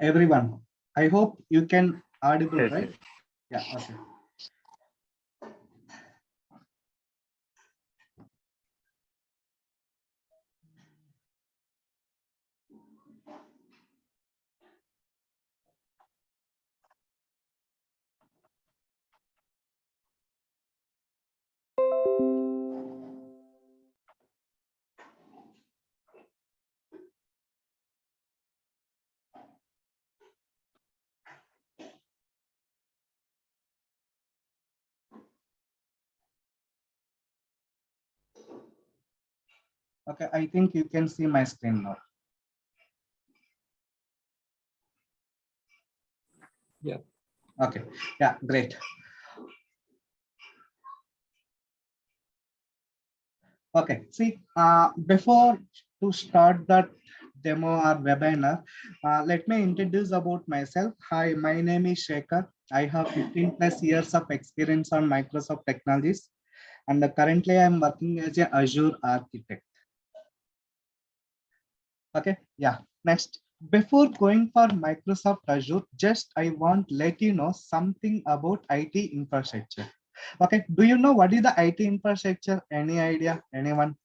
everyone. I hope you can audible, Yes, right? yes. Yeah, okay. Okay, I think you can see my screen now. Yeah. Okay, yeah, great. Okay, see, before to start that demo or webinar, let me introduce about myself. Hi, my name is Sekhar. I have 15 plus years of experience on Microsoft technologies, and currently I'm working as an Azure architect. Okay, yeah, next. Before going for Microsoft Azure, just I want to let you know something about IT infrastructure. Okay, do you know what is the IT infrastructure? Any idea? Anyone?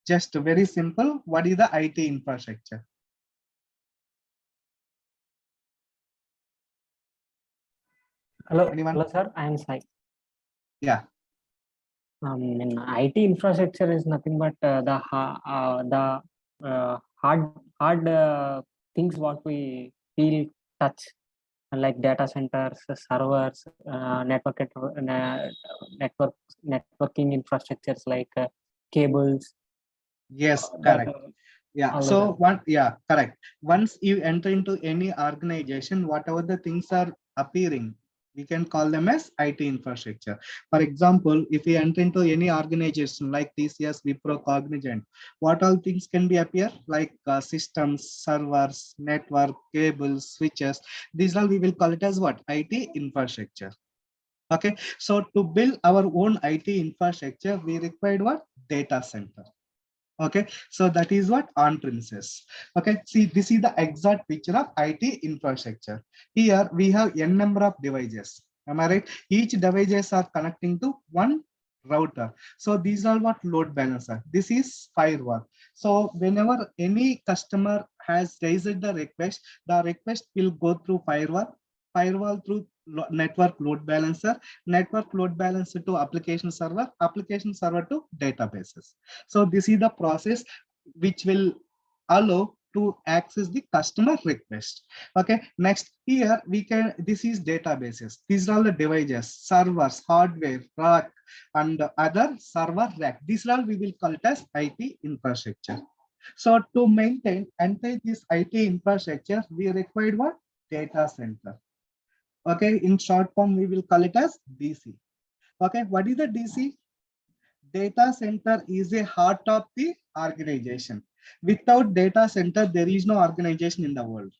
Just very simple. What is the IT infrastructure? Anyone? Hello, sir. I am Sai. Yeah. In IT infrastructure is nothing but hard things what we feel touch, like data centers, servers, networking infrastructures like cables. Yes, That correct. Yeah. all So those. one, yeah, correct. Once you enter into any organization, whatever the things are appearing, we can call them as IT infrastructure. For example, if we enter into any organization like TCS, Wipro, Cognizant, what all things can be appear like systems, servers, network, cables, switches. These all we will call it as what? IT infrastructure. Okay. So to build our own IT infrastructure, we required what? Data center. Okay, so that is what on-premises. Okay, see, this is the exact picture of IT infrastructure. Here we have n number of devices. Am I right? Each devices are connecting to one router. So these are what load balancer. This is firewall. So whenever any customer has raised the request will go through firewall through network load balancer, network load balancer to application server to databases. So this is the process which will allow to access the customer request. Okay, next here we can, this is databases. These are all the devices, servers, hardware, rack, and other server rack. These are all we will call it as IT infrastructure. So to maintain entire this IT infrastructure, we required what? Data center. Okay, in short form, we will call it as DC. Okay, what is the DC? Data center is a heart of the organization. Without data center, there is no organization in the world.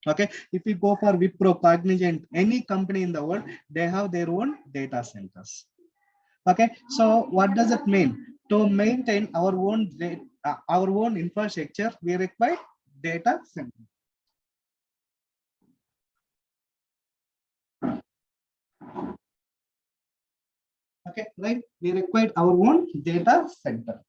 Okay, if we go for Wipro, Cognizant, any company in the world, they have their own data centers. Okay, so what does it mean? To maintain our own infrastructure, we require data center. Okay, right? We require our own data center.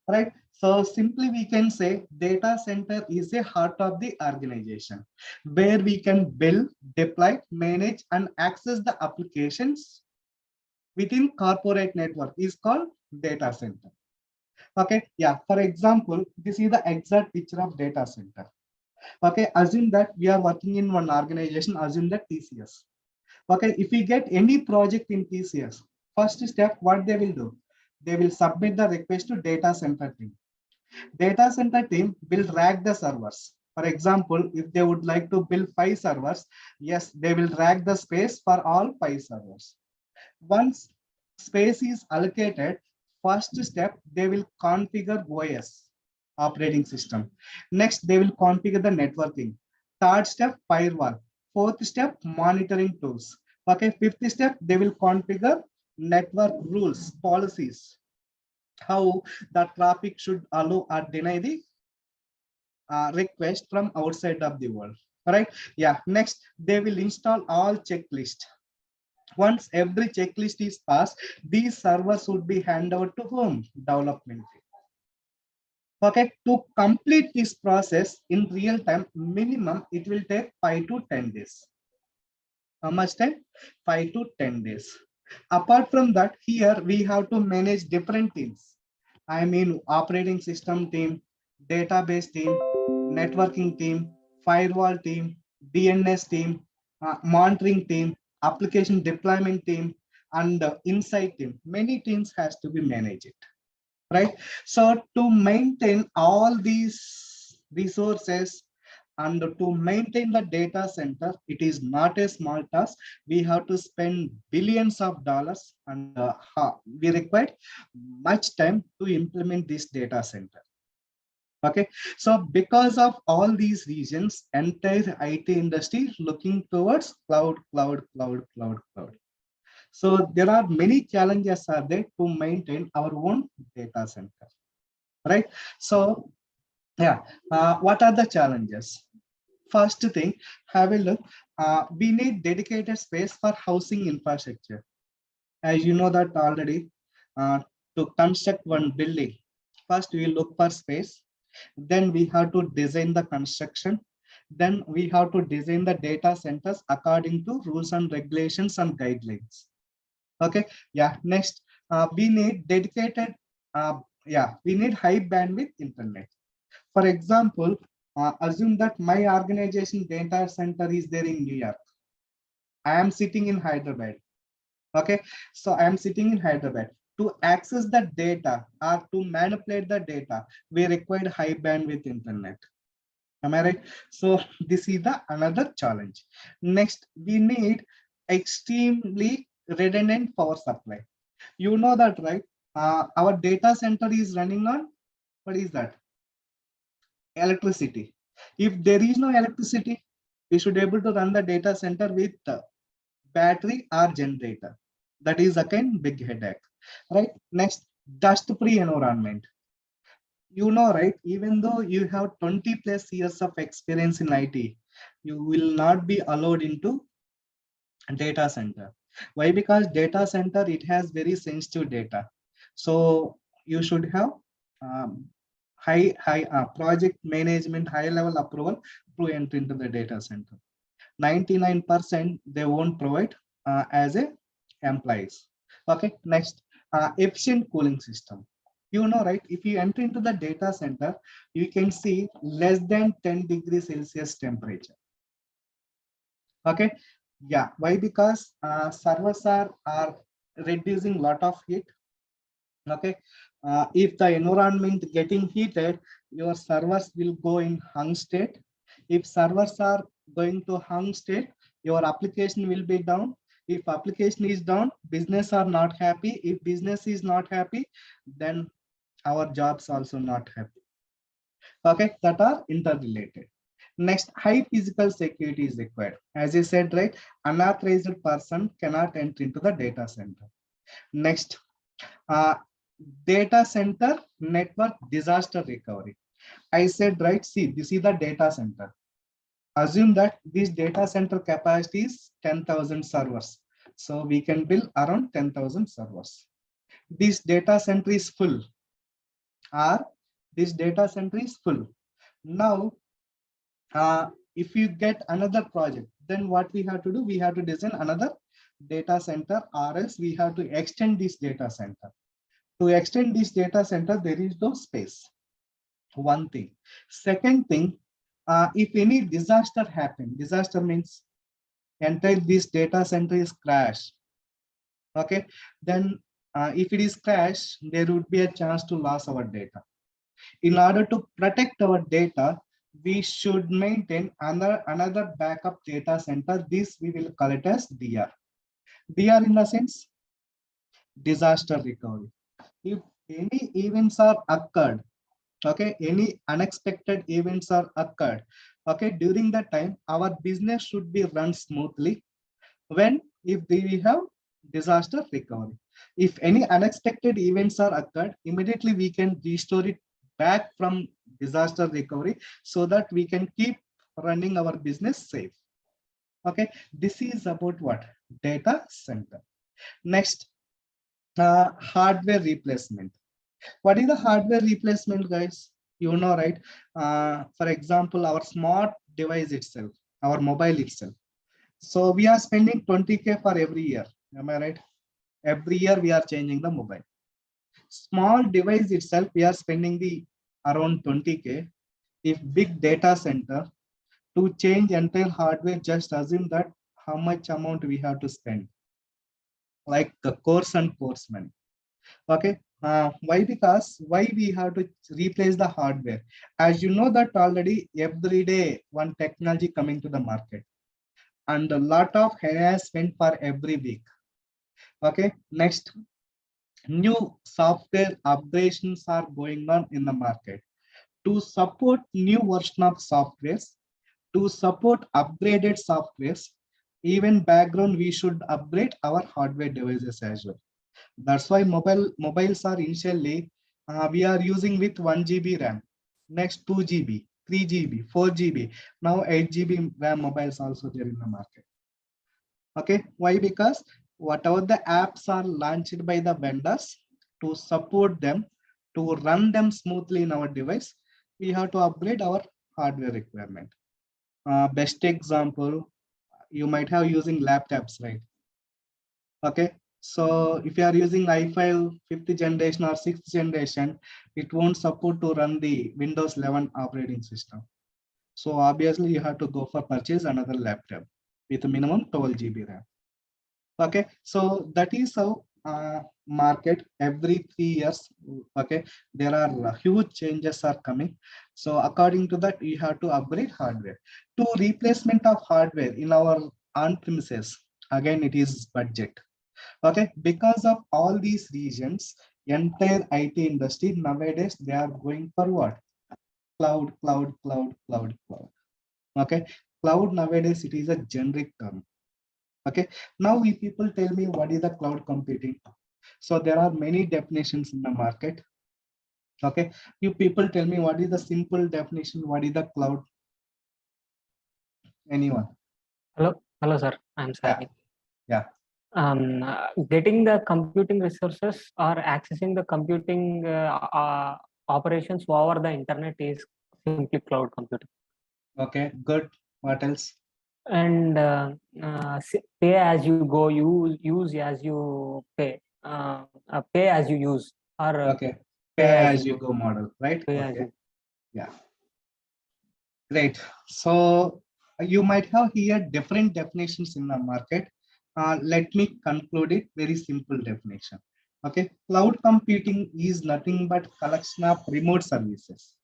Right? So simply we can say data center is a heart of the organization where we can build, deploy, manage, and access the applications within corporate network is called data center. Okay, yeah. For example, this is the exact picture of data center. Okay, assume that we are working in one organization, assume that TCS. Okay, if we get any project in TCS, first step, what they will do? They will submit the request to data center team. Data center team will rack the servers. For example, if they would like to build 5 servers, yes, they will rack the space for all 5 servers. Once space is allocated, first step, they will configure OS, operating system. Next, they will configure the networking. Third step, firewall. Fourth step, monitoring tools. Okay, fifth step, they will configure network rules, policies, how the traffic should allow or deny the request from outside of the world. right? Yeah, next they will install all checklist. Once every checklist is passed, these servers would be handed over to whom? Development team. Okay, to complete this process in real time, minimum it will take 5 to 10 days. How much time? 5 to 10 days. Apart from that, here we have to manage different teams. I mean, operating system team, database team, networking team, firewall team, DNS team, monitoring team, application deployment team, and insight team. Many teams has to be managed, right? So to maintain all these resources and to maintain the data center, it is not a small task. We have to spend billions of dollars, and we require much time to implement this data center. Okay, so because of all these reasons, entire IT industry is looking towards cloud, cloud, cloud, cloud, cloud. So there are many challenges are there to maintain our own data center, right? So yeah, what are the challenges? First thing, have a look. We need dedicated space for housing infrastructure. As you know that already, uh, to construct one building, first we look for space, then we have to design the construction, then we have to design the data centers according to rules and regulations and guidelines. Okay, yeah, next, we need dedicated, yeah, we need high bandwidth internet. For example, assume that my organization data center is there in New York. I am sitting in Hyderabad. Okay, so I am sitting in Hyderabad. To access the data or to manipulate the data, we require high bandwidth internet. Am I right? So this is the another challenge. Next, we need extremely redundant power supply. You know that, right? Our data center is running on, what is that? Electricity. If there is no electricity, we should able to run the data center with battery or generator. That is again big headache, right? Next, dust-free environment. You know, right? Even though you have 20 plus years of experience in IT, you will not be allowed into data center. Why? Because data center, it has very sensitive data. So you should have um, high project management, high level approval to enter into the data center. 99% they won't provide as a employees. Okay, next, efficient cooling system. You know, right? If you enter into the data center, you can see less than 10 degrees Celsius temperature. Okay, yeah, why? Because servers are reducing lot of heat. Okay, if the environment getting heated, your servers will go in hung state. If servers are going to hung state, your application will be down. If application is down, business are not happy. If business is not happy, then our jobs also not happy. Okay, that are interrelated. Next, high physical security is required. As I said, right, unauthorized person cannot enter into the data center. Next, uh, data center network disaster recovery. I said, right, see, this is the data center. Assume that this data center capacity is 10,000 servers. So we can build around 10,000 servers. This data center is full, or this data center is full. Now, if you get another project, then what we have to do, we have to design another data center, or else we have to extend this data center. To extend this data center, there is no space. One thing. Second thing, if any disaster happen, disaster means entire this data center is crashed. Okay, then if it is crashed, there would be a chance to lose our data. In order to protect our data, we should maintain another backup data center. This we will call it as DR. DR in the sense disaster recovery. If any events are occurred, okay, any unexpected events are occurred, okay, during that time, our business should be run smoothly. When? If we have disaster recovery. If any unexpected events are occurred, immediately we can restore it back from disaster recovery, so that we can keep running our business safe. Okay, this is about what? Data center. Next, hardware replacement. What is the hardware replacement, guys? You know, right? For example, our smart device itself, our mobile itself. So we are spending 20K for every year. Am I right? Every year we are changing the mobile. Small device itself, we are spending the around 20K. If big data center to change entire hardware, just assume that how much amount we have to spend, like the course and course money. Okay, why? Because why we have to replace the hardware? As you know that already, every day one technology coming to the market, and a lot of harassment for every week. Okay, next, new software upgradations are going on in the market to support new version of softwares, to support upgraded softwares. Even background, we should upgrade our hardware devices as well. That's why mobiles are initially we are using with 1 GB RAM, next 2 GB, 3 GB, 4 GB, now 8 GB RAM mobiles also there in the market. Okay, why? Because whatever the apps are launched by the vendors, to support them, to run them smoothly in our device, we have to upgrade our hardware requirement. Best example, you might have using laptops, right? Okay, so if you are using i5 fifth generation or sixth generation, it won't support to run the Windows 11 operating system. So obviously you have to go for purchase another laptop with a minimum 12 GB RAM. Okay, so that is how market every 3 years. Okay, there are huge changes are coming. So according to that, you have to upgrade hardware. To replacement of hardware in our on premises, again it is budget. Okay, because of all these reasons, entire IT industry nowadays they are going for what? Cloud, cloud, cloud, cloud, cloud. Okay, cloud nowadays it is a generic term. Okay, now we people tell me what is the cloud computing. So there are many definitions in the market. Okay, you people tell me what is the simple definition, what is the cloud? Anyone? Hello, sir. I'm Yeah, Sani. yeah. Getting the computing resources or accessing the computing operations over the internet is simply cloud computing. Okay, good. What else? And pay as you go, use as you pay, pay as you use, or Okay, pay pay as as you you go. go model, right? Pay as Okay, you. yeah, great. So you might have here different definitions in the market. Let me conclude it very simple definition. Okay, cloud computing is nothing but collection of remote services.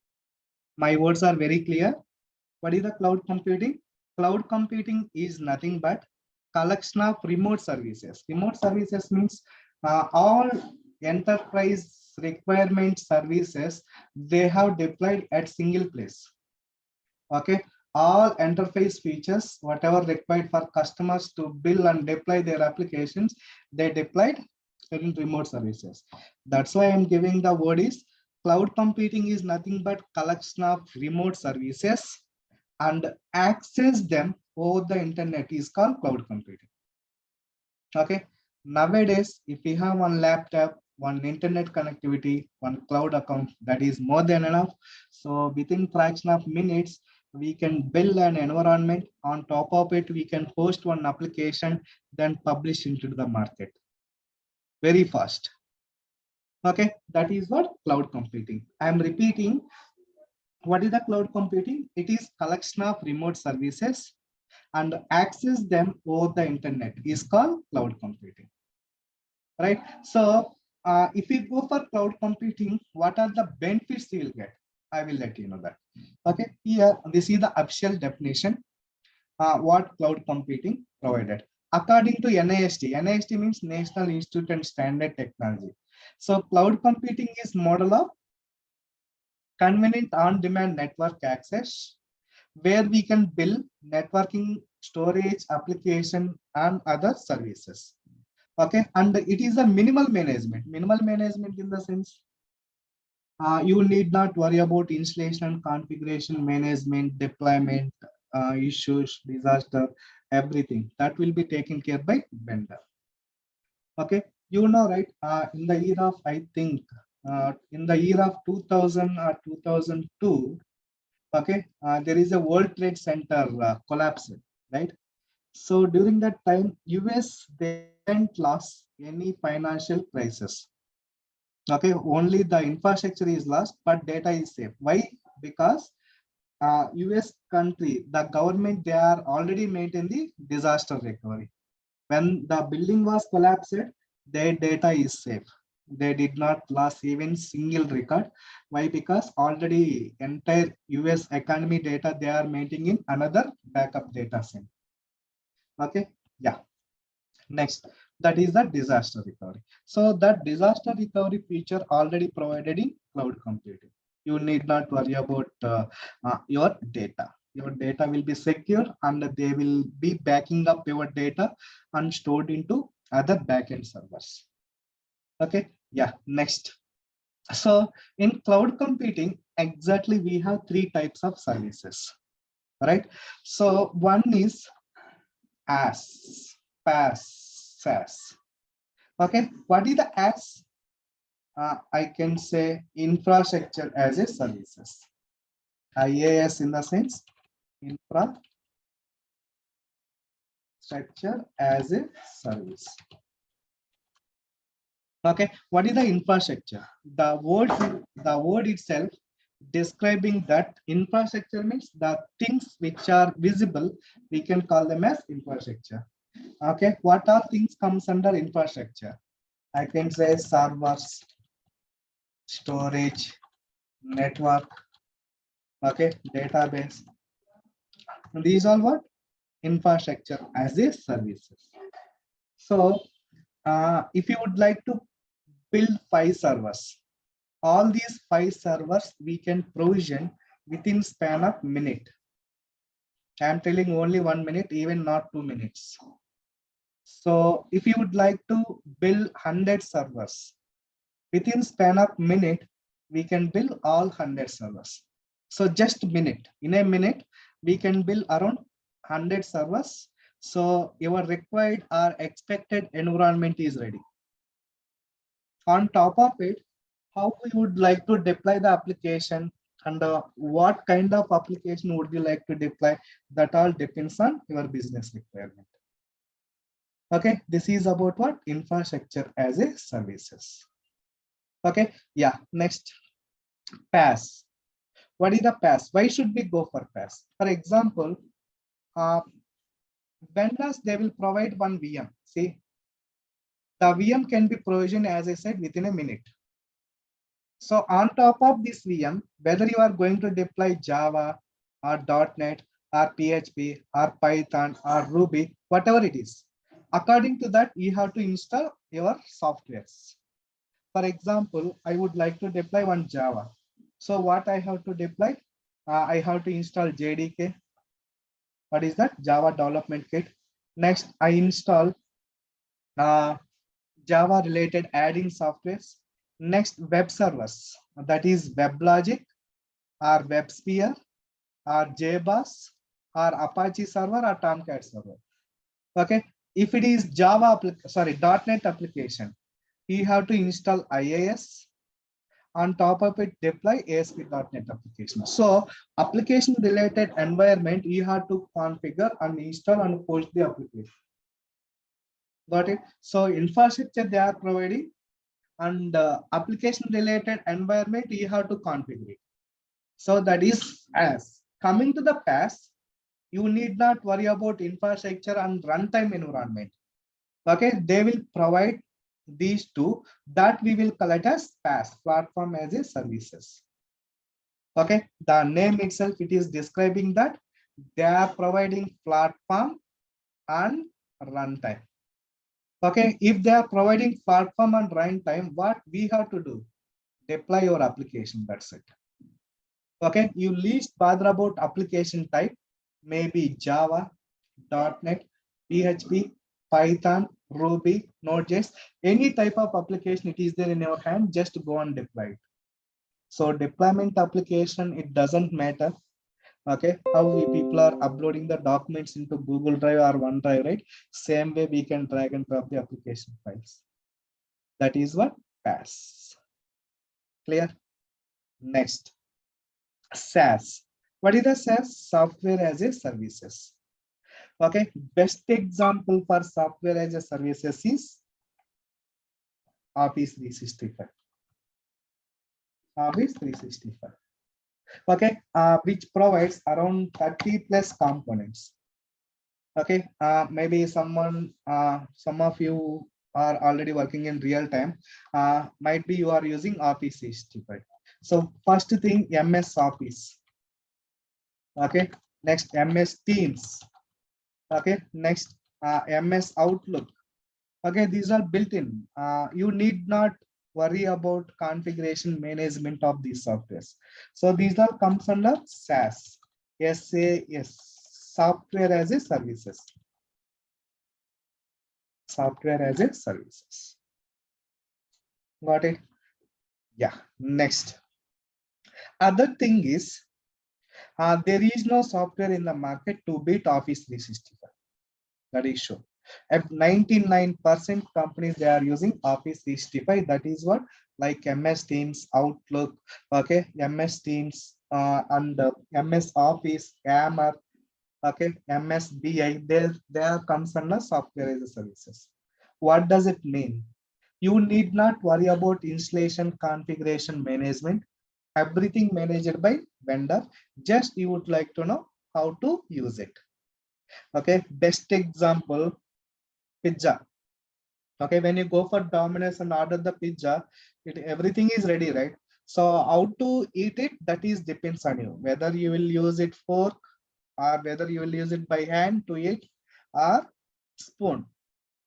My words are very clear. What is the cloud computing? Cloud computing is nothing but collection of remote services. Remote services means all enterprise requirement services they have deployed at single place. Okay, all interface features whatever required for customers to build and deploy their applications, they deployed in remote services. That's why I'm giving the word is cloud computing is nothing but collection of remote services and access them over the internet is called cloud computing. Okay, nowadays if we have one laptop, one internet connectivity, one cloud account, that is more than enough. So within fraction of minutes we can build an environment. On top of it we can host one application, then publish into the market very fast. Okay, that is what cloud computing. I am repeating, what is the cloud computing? It is collection of remote services and access them over the internet is called cloud computing, right? So if we go for cloud computing, what are the benefits you will get? I will let you know that. Okay, here this is the official definition what cloud computing provided according to NIST. NIST means National Institute and Standard Technology. So cloud computing is model of convenient on-demand network access where we can build networking, storage, application, and other services. Okay, and it is a minimal management. Minimal management in the sense you need not worry about installation, configuration, management, deployment, issues, disaster, everything that will be taken care by vendor. Okay, right? In the year of, I think, in the year of 2000 or 2002, okay, there is a World Trade Center collapse, right? So during that time, US they didn't lost any financial crisis. Okay, only the infrastructure is lost, but data is safe. Why? Because US country, the government, they are already maintain the disaster recovery. When the building was collapsed, their data is safe. They did not lose even single record. Why? Because already entire US economy data they are maintaining another backup data set. Okay, yeah. Next, that is the disaster recovery. So that disaster recovery feature already provided in cloud computing. You need not worry about your data. Your data will be secure and they will be backing up your data and stored into other backend servers. Okay, yeah, next. So in cloud computing, exactly we have three types of services, right? So one is as, PaaS, SaaS. Okay, what is the as? I can say infrastructure as a services. IaaS in the sense infrastructure as a service. Okay, what is the infrastructure? The word itself describing that infrastructure means the things which are visible, we can call them as infrastructure. Okay, what are things comes under infrastructure? I can say servers, storage, network, okay, database. These are what? Infrastructure as a services. So if you would like to build 5 servers, all these 5 servers we can provision within span of minute. I am telling only 1 minute, even not 2 minutes. So if you would like to build 100 servers within span of minute, we can build all 100 servers. So just minute, in a minute, we can build around 100 servers. So your required or expected environment is ready. On top of it, how we would like to deploy the application and what kind of application would you like to deploy, that all depends on your business requirement. Okay, this is about what? Infrastructure as a services. Okay, yeah, next, PaaS. What is the PaaS? Why should we go for PaaS? For example, uh, vendors, they will provide one VM. See, the VM can be provisioned, as I said, within a minute. So on top of this VM, whether you are going to deploy Java or .NET or PHP or Python or Ruby, whatever it is, according to that, you have to install your softwares. For example, I would like to deploy one Java. So what I have to deploy? I have to install JDK. What is that? Java Development Kit. Next, I install Java related add-in softwares. Next, web servers. That is WebLogic or WebSphere or JBoss or Apache server or Tomcat server. Okay. If it is .NET application, you have to install IIS. On top of it, deploy ASP.NET application. So application related environment, you have to configure and install and post the application. Got it? So infrastructure they are providing, and application related environment you have to configure it. So that is as. Coming to the PaaS, you need not worry about infrastructure and runtime environment. Okay, they will provide these two that we will call it as PaaS, platform as a services. Okay, the name itself, it is describing that they are providing platform and runtime. Okay, if they are providing platform and runtime, what we have to do? Deploy your application, that's it. Okay, you least bother about application type, maybe Java, .NET, PHP, Python, Ruby, Node.js, any type of application it is there in your hand, just go and deploy it. So deployment application, it doesn't matter. Okay, how we people are uploading the documents into Google Drive or OneDrive, right? Same way we can drag and drop the application files. That is what PaaS. Clear? Next, SaaS. What is the SaaS? Software as a services. Okay, best example for software as a services is Office 365. Office 365. Okay, which provides around 30 plus components. Okay, maybe some of you are already working in real time. Might be you are using Office 365. So first thing, MS Office. Okay, next MS Teams. Okay, next MS Outlook. Okay, these are built in. You need not worry about configuration management of these softwares. So these all comes under SaaS. SaaS, software as a services. Software as a services. Got it? Yeah. Next. Other thing is, there is no software in the market to beat Office 365. That is sure. At 99% companies, they are using Office 365. That is what, like MS Teams, Outlook, okay, MS Teams, and MS Office, Yammer, okay, MS BI. There comes under software as a services. What does it mean? You need not worry about installation, configuration, management. Everything managed by vendor. Just you would like to know how to use it. Okay, best example, pizza. Okay, when you go for Domino's and order the pizza, everything is ready, right? So how to eat it, that is depends on you, whether you will use it fork or whether you will use it by hand to eat or spoon.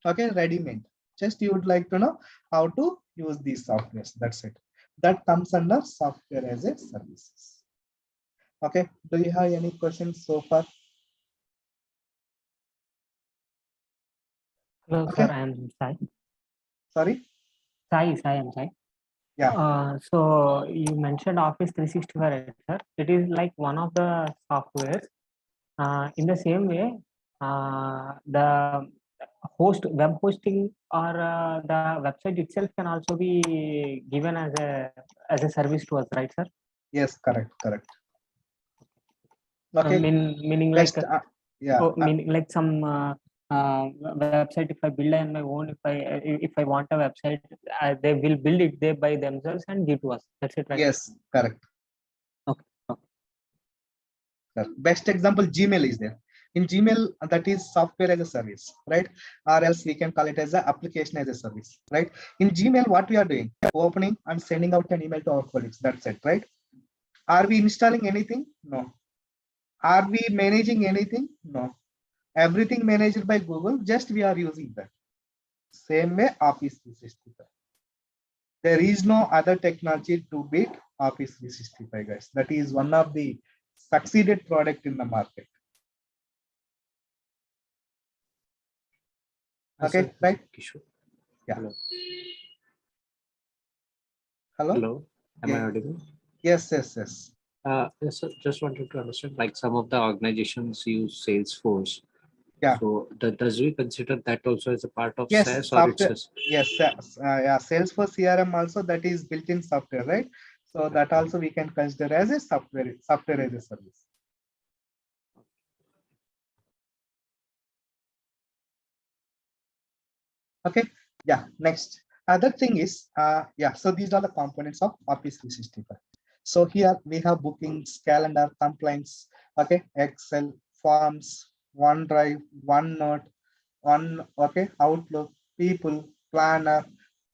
Okay, ready made. Just you would like to know how to use these softwares. That's it. That comes under software as a services. Okay, do you have any questions so far? Hello, Okay, sir. I am Sai. sorry. Sai, I'm Sai. Yeah. So you mentioned Office 365, sir. It is like one of the softwares. In the same way, the web hosting or the website itself can also be given as a service to us, right, sir? Yes, correct, correct. Okay, Meaning like best. Yeah. meaning like some website. If I build on my own, if I want a website, they will build it they by themselves and give to us. That's it, right? Yes, correct. Okay. Okay. Best example, Gmail is there. In Gmail, that is software as a service, right? Or else we can call it as an application as a service, right? In Gmail, what we are doing? Opening and sending out an email to our colleagues. That's it, right? Are we installing anything? No. Are we managing anything? No. Everything managed by Google, just we are using that. Same way, Office 365. There is no other technology to beat Office 365, guys. That is one of the succeeded product in the market. Okay, right? Kishore. Yeah. Hello. Hello? Hello. Am I Yeah. audible? Yes, yes, yes. Yes, sir. Just wanted to understand, like some of the organizations use Salesforce. Yeah. So does we consider that also as a part of Yes, SaaS or it's software. a... Yes, yeah. Salesforce CRM also, that is built-in software, right? So that also we can consider as a software as a service. Okay. Yeah. Next. Other thing is, yeah. So these are the components of Office 365. So here we have bookings, calendar, compliance. Okay. Excel, forms, OneDrive, OneNote, okay, Outlook, people, planner,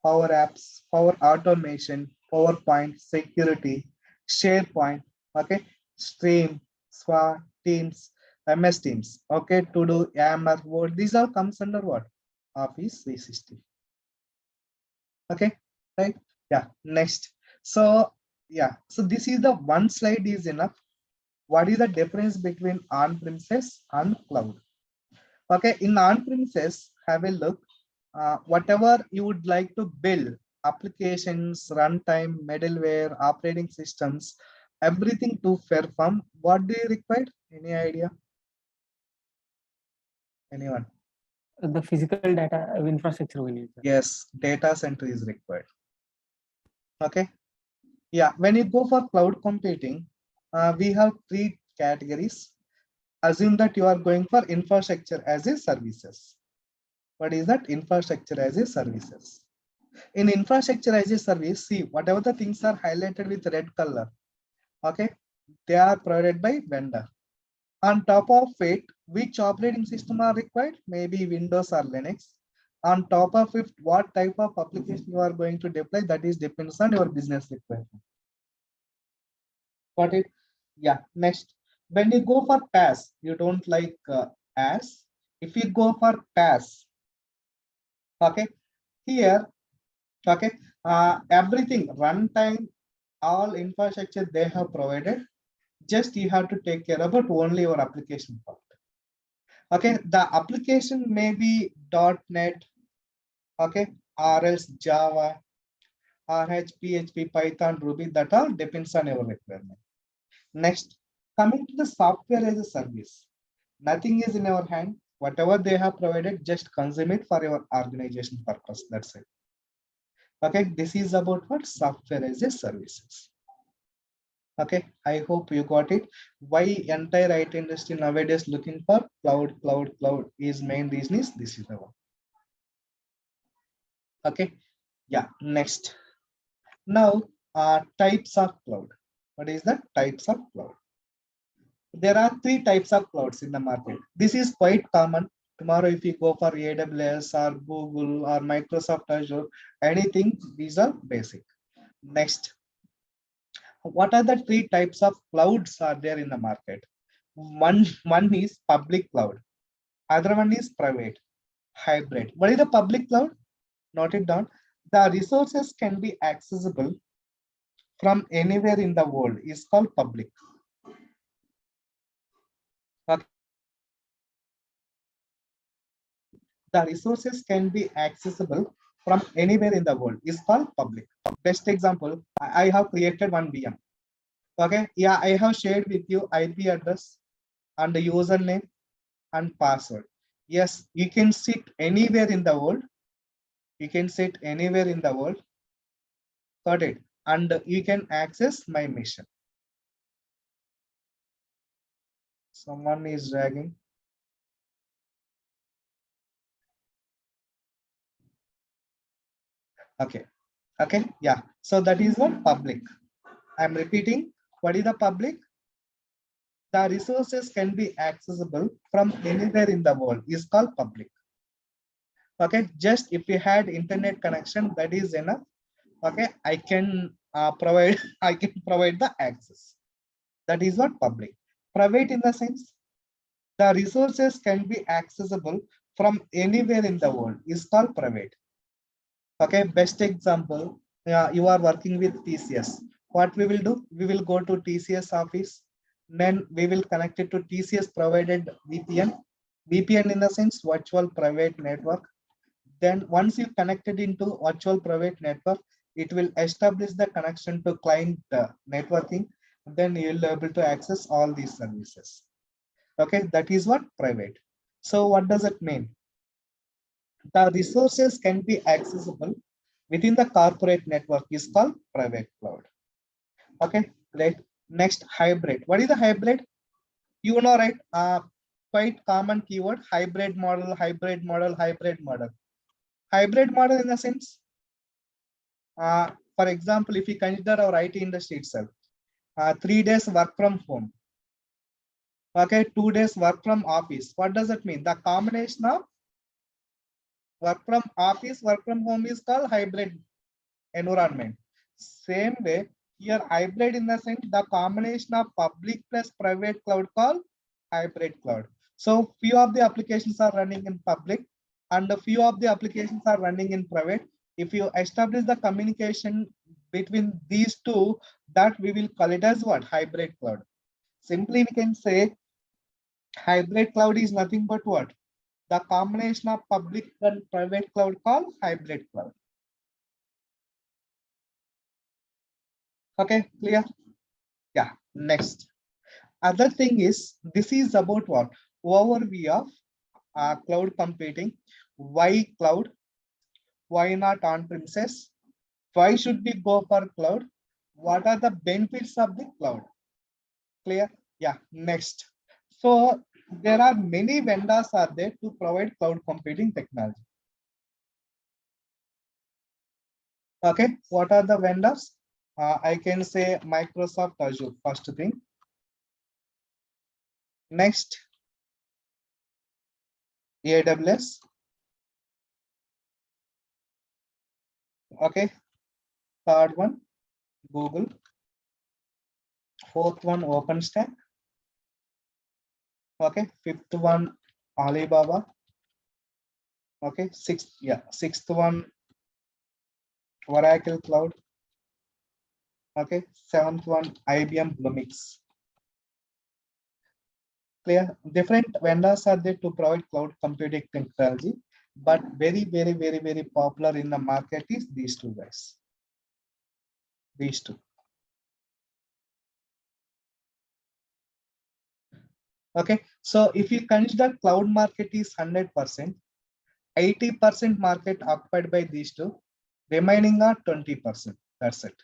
Power Apps, Power Automation, PowerPoint, security, SharePoint, okay, Stream, SWA, Teams, MS Teams, okay, to do Yammer, Word. These all comes under what? Office 360. Okay, right? Yeah. Next. So yeah, so this is the one slide is enough. What is the difference between on-premises and cloud? Okay, in on-premises, have a look. Whatever you would like to build, applications, runtime, middleware, operating systems, everything to perform. What do you require? Any idea? Anyone? The physical data infrastructure we need. Yes, data center is required. Okay. Yeah, when you go for cloud computing, we have three categories. Assume that you are going for infrastructure as a services. What is that? Infrastructure as a services. In infrastructure as a service, see, whatever the things are highlighted with red color, okay, they are provided by vendor. On top of it, which operating system are required? Maybe Windows or Linux. On top of it, what type of application you are going to deploy, that is depends on your business requirement. Got it? Yeah. Next, when you go for PaaS, you don't like as. If you go for PaaS, okay, here, okay, everything runtime, all infrastructure they have provided. Just you have to take care about only your application part. Okay, the application may be .NET, okay, or else Java, RH, PHP, Python, Ruby. That all depends on your requirement. Next, coming to the software as a service, nothing is in our hand. Whatever they have provided, just consume it for your organization purpose. That's it. Okay, this is about what software as a services. Okay, I hope you got it. Why entire IT industry nowadays looking for cloud is main reason is this is the one. Okay, yeah. Next, now types of cloud. What is the types of cloud? There are three types of clouds in the market. This is quite common. Tomorrow, if you go for AWS or Google or Microsoft Azure, anything, these are basic. Next, what are the three types of clouds are there in the market? One is public cloud. Other one is private, hybrid. What is the public cloud? Note it down. The resources can be accessible from anywhere in the world is called public. Okay. The resources can be accessible from anywhere in the world is called public. Best example, I have created one VM. Okay, yeah, I have shared with you IP address and the username and password. Yes, you can sit anywhere in the world. You can sit anywhere in the world. Got it? And you can access my mission. Someone is dragging. Okay. Okay. Yeah. So that is what public. I'm repeating. What is the public? The resources can be accessible from anywhere in the world is called public. Okay. Just if you had internet connection, that is enough. Okay. I can provide. I can provide the access. That is what public. Private in the sense the resources can be accessible from anywhere in the world is called private. Okay, best example, you are working with TCS. What we will do? We will go to TCS office. Then we will connect it to TCS provided VPN. VPN in the sense virtual private network. Then once you connected into virtual private network, it will establish the connection to client networking. Then you will be able to access all these services. Okay, that is what private. So what does it mean? The resources can be accessible within the corporate network is called private cloud. Okay, great. Next, hybrid. What is the hybrid? You know, right? Quite common keyword, hybrid model, hybrid model, hybrid model. Hybrid model in the sense, for example, if you consider our IT industry itself, 3 days work from home. Okay, 2 days work from office. What does it mean? The combination of work from office, work from home is called hybrid environment. Same way, here hybrid in the sense the combination of public plus private cloud called hybrid cloud. So few of the applications are running in public and a few of the applications are running in private. If you establish the communication between these two, that we will call it as what? Hybrid cloud. Simply we can say hybrid cloud is nothing but what? The combination of public and private cloud called hybrid cloud. Okay, clear? Yeah. Next, other thing is, this is about what? Overview of cloud computing. Why cloud? Why not on-premises? Why should we go for cloud? What are the benefits of the cloud? Clear? Yeah, next. So there are many vendors are there to provide cloud computing technology. Okay, what are the vendors? I can say Microsoft Azure, first thing. Next, AWS. Okay, third one, Google. Fourth one, OpenStack. Okay, fifth one, Alibaba. Okay, sixth one, Oracle Cloud. Okay, seventh one, IBM Bluemix. Clear? Different vendors are there to provide cloud computing technology, but very popular in the market is these two guys. These two. Okay, so if you consider cloud market is 100%, 80% market occupied by these two, remaining are 20%. That's it.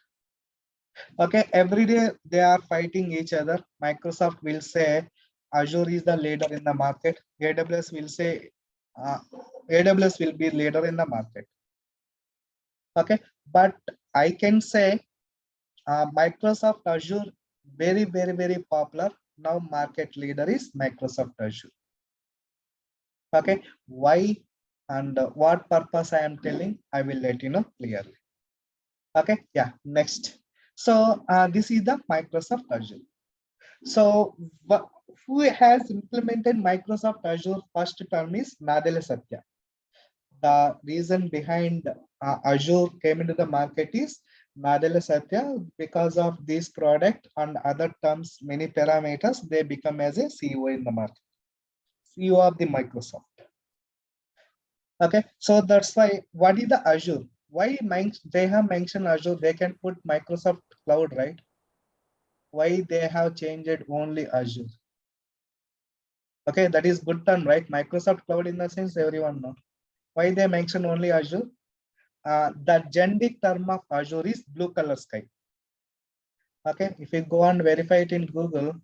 Okay, every day they are fighting each other. Microsoft will say Azure is the leader in the market. AWS will say AWS will be leader in the market. Okay, but I can say Microsoft Azure very popular. Now market leader is Microsoft Azure. Okay, why and what purpose I am telling, I will let you know clearly. Okay, yeah, next. So this is the Microsoft Azure. So who has implemented Microsoft Azure first term is Nadella Satya. The reason behind Azure came into the market is Nadella Satya. Because of this product and other terms, many parameters, they become as a CEO in the market, CEO of the Microsoft. Okay, so that's why, what is the Azure? Why they have mentioned Azure? They can put Microsoft Cloud, right? Why they have changed only Azure? Okay, that is good term, right? Microsoft Cloud in the sense everyone know. Why they mention only Azure? The generic term of Azure is blue color sky. Okay, if you go and verify it in Google,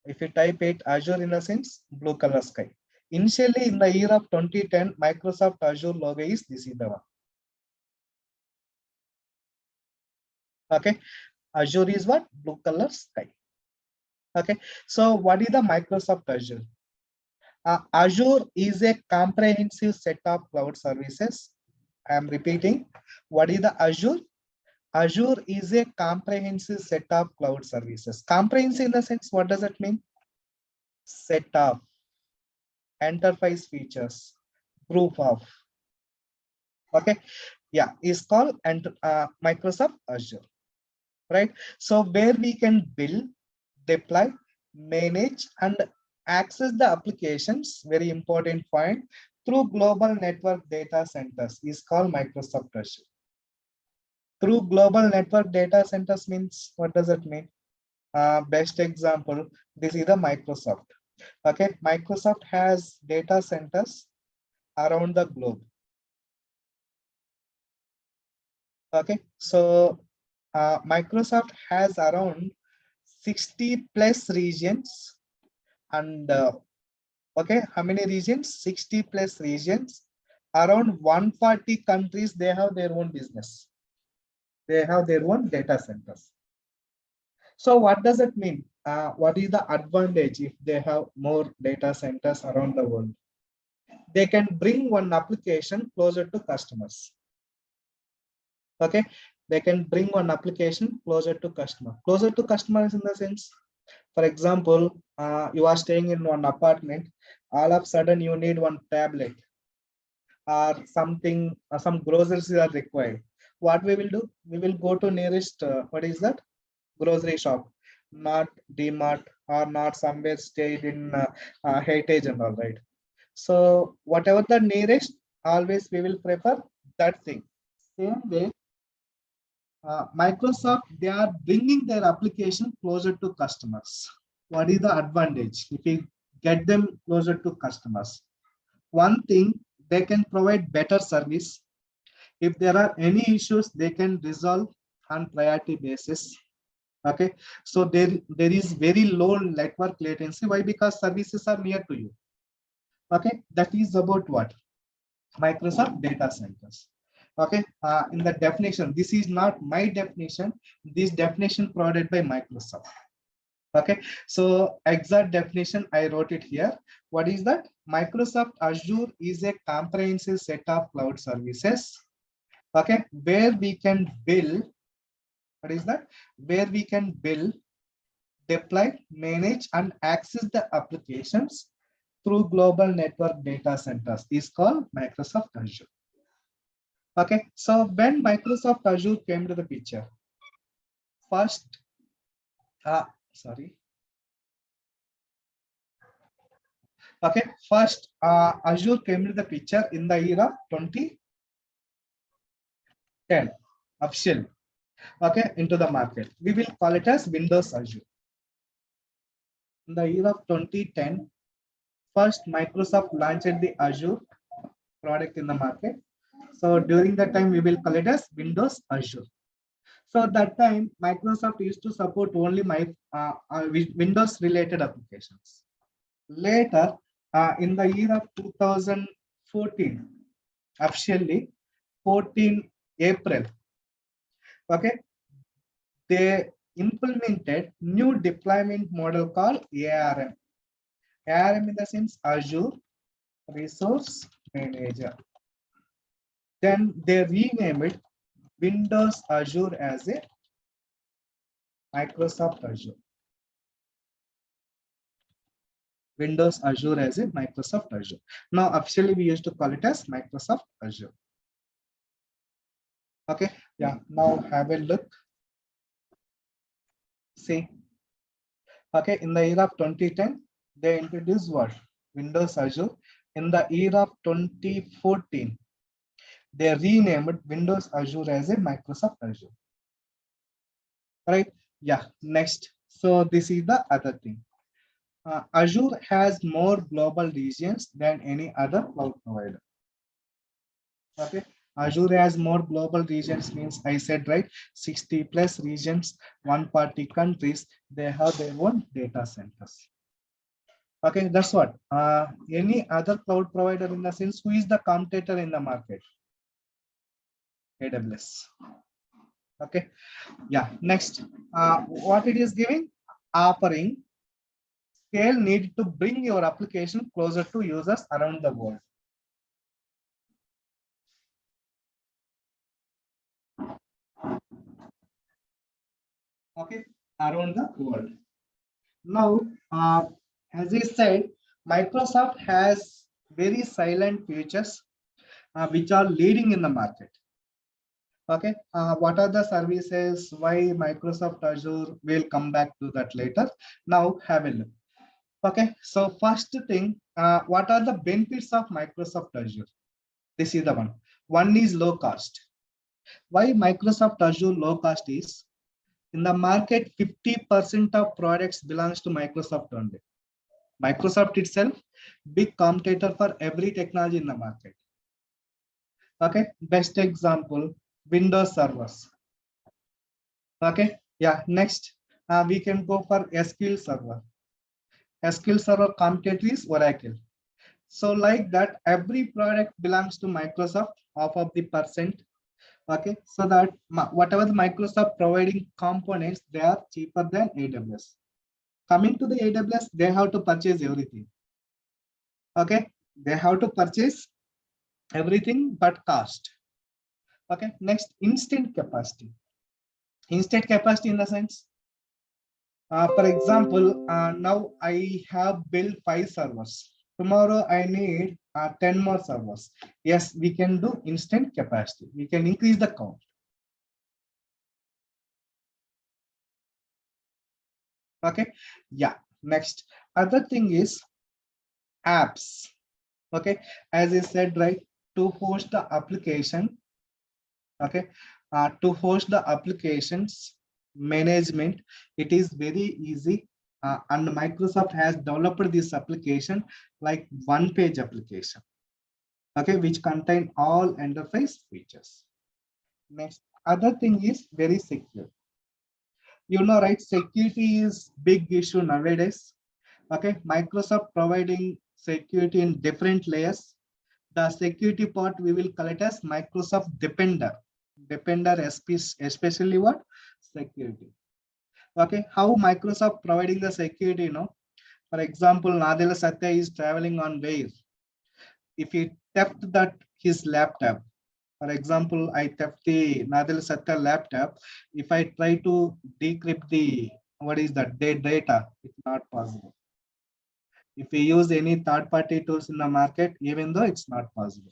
if you type it Azure in the sense blue color sky. Initially in the year of 2010, Microsoft Azure logo is this is the one. Okay, Azure is what? Blue color sky. Okay, so what is the Microsoft Azure? Azure is a comprehensive set of cloud services. I am repeating, what is the Azure? Azure is a comprehensive set of cloud services. Comprehensive in the sense, what does it mean? Set of enterprise features, group of. Okay, yeah, is called Microsoft Azure, right? So where we can build, deploy, manage, and access the applications, very important point, through global network data centers is called Microsoft Azure. Through global network data centers means, what does it mean? Best example, this is the Microsoft. Okay, Microsoft has data centers around the globe. Okay, so Microsoft has around 60 plus regions, and okay, how many regions? 60 plus regions. Around 140 countries, they have their own business. They have their own data centers. So what does it mean? What is the advantage if they have more data centers around the world? They can bring one application closer to customers. Okay, they can bring one application closer to customer. Closer to customers in the sense, for example, you are staying in one apartment, all of a sudden you need one tablet or something, some groceries are required. What we will do? We will go to nearest, what is that? Grocery shop, not DMart or not somewhere stayed in Heritage and all, right? So whatever the nearest, always we will prefer that thing. Same way, Microsoft, they are bringing their application closer to customers. What is the advantage if we get them closer to customers? One thing, they can provide better service. If there are any issues, they can resolve on priority basis. Okay, so there is very low network latency. Why? Because services are near to you. Okay, that is about what Microsoft data centers. Okay, in the definition, this is not my definition. This definition provided by Microsoft. Okay, so exact definition I wrote it here. What is that? Microsoft Azure is a comprehensive set of cloud services. Okay, where we can build. What is that? Where we can build, deploy, manage, and access the applications through global network data centers is called Microsoft Azure. Okay, so when Microsoft Azure came to the picture, first, sorry. Okay, first Azure came to the picture in the year of 2010, officially. Okay, into the market. We will call it as Windows Azure. In the year of 2010, first Microsoft launched the Azure product in the market. So during that time, we will call it as Windows Azure. So at that time, Microsoft used to support only Windows related applications. Later, in the year of 2014, officially 14 April, okay, they implemented new deployment model called ARM. ARM in the sense Azure Resource Manager. Then they renamed Windows Azure as a Microsoft Azure. Windows Azure as a Microsoft Azure. Now, officially, we used to call it as Microsoft Azure. Okay, yeah, now have a look. See, okay, in the year of 2010, they introduced what? Windows Azure. In the year of 2014, they renamed Windows Azure as a Microsoft Azure. Right? Yeah, next. So this is the other thing. Azure has more global regions than any other cloud provider. Okay, Azure has more global regions means I said right, 60 plus regions, 140 countries, they have their own data centers. Okay, that's what. Any other cloud provider in the sense, who is the competitor in the market? AWS. Okay, yeah, next. What it is giving? Offering scale need to bring your application closer to users around the world. Okay, around the world. Now, as I said, Microsoft has very silent features which are leading in the market. Okay, what are the services? Why Microsoft Azure? We'll come back to that later. Now, have a look. Okay, so first thing, what are the benefits of Microsoft Azure? This is the one. One is low cost. Why Microsoft Azure low cost is? In the market, 50% of products belongs to Microsoft only. Microsoft itself, big competitor for every technology in the market. Okay, best example, Windows servers. Okay, yeah, next, we can go for SQL server. SQL server competitor is Oracle. So like that, every product belongs to Microsoft half of the percent. Okay, so that whatever the Microsoft providing components, they are cheaper than AWS. Coming to the AWS, they have to purchase everything. Okay, they have to purchase everything but cost. Okay, next, instant capacity. Instant capacity in the sense, for example, now I have built 5 servers. Tomorrow I need 10 more servers. Yes, we can do instant capacity. We can increase the count. Okay, yeah, next. Other thing is apps. Okay, as I said, right, to host the application. Okay, To host the applications management, it is very easy. And Microsoft has developed this application like one-page application, okay, which contain all enterprise features. Next, other thing is very secure. You know, right? Security is big issue nowadays. Okay, Microsoft providing security in different layers. The security part we will call it as Microsoft Defender. Defender especially what? Security. Okay, how Microsoft providing the security, you know? For example, Nadella Satya is traveling on way. If he theft that his laptop, for example, I theft the Nadella Satya laptop. If I try to decrypt the what is that data, it's not possible. If we use any third-party tools in the market, even though it's not possible.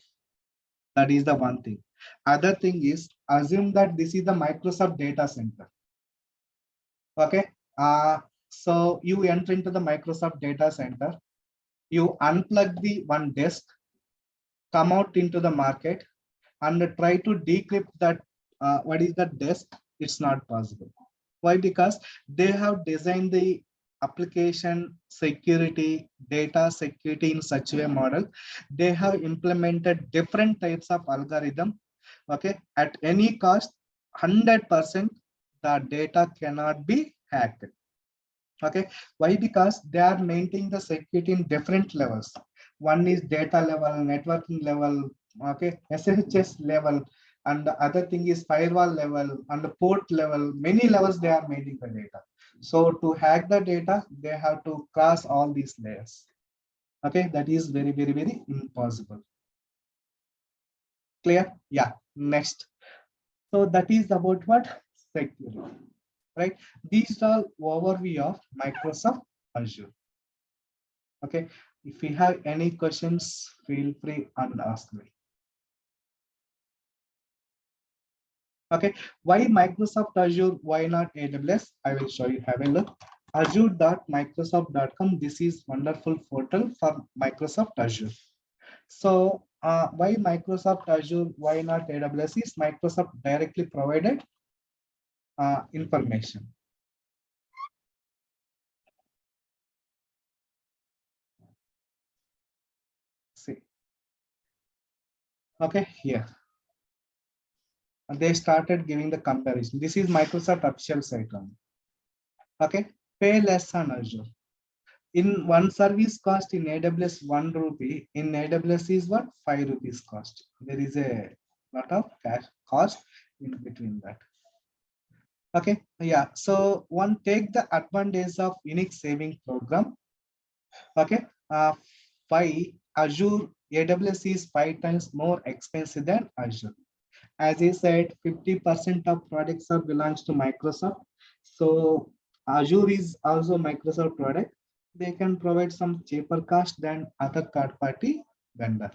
That is the one thing. Other thing is assume that this is the Microsoft data center. Okay. So you enter into the Microsoft data center, you unplug the one disk, come out into the market and try to decrypt that what is the disk. It's not possible. Why? Because they have designed the application security, data security in such a model. They have implemented different types of algorithm. Okay, at any cost, 100% the data cannot be hacked. Okay, why? Because they are maintaining the security in different levels. One is data level, networking level, okay, SSH level, and the other thing is firewall level and the port level. Many levels they are maintaining the data. So to hack the data, they have to cross all these layers. Okay, that is very, very, very impossible. Clear? Yeah. Next. So that is about what? Security. Right? These are overview of Microsoft Azure. Okay. If you have any questions, feel free and ask me. Okay. Why Microsoft Azure? Why not AWS? I will show you. Have a look. Azure.microsoft.com. This is wonderful portal for Microsoft Azure. So why Microsoft Azure? Why not AWS? Is Microsoft directly provided information. See. Okay, here. And they started giving the comparison. This is Microsoft official site only. Okay, pay less on Azure. In one service cost in AWS 1 rupee, in AWS is what? 5 rupees cost. There is a lot of cash cost in between that. Okay, yeah. So one take the advantage of unique saving program. Okay, 5 Azure AWS is 5 times more expensive than Azure. As I said, 50% of products are belongs to Microsoft. So Azure is also Microsoft product. They can provide some cheaper cost than other third-party vendor.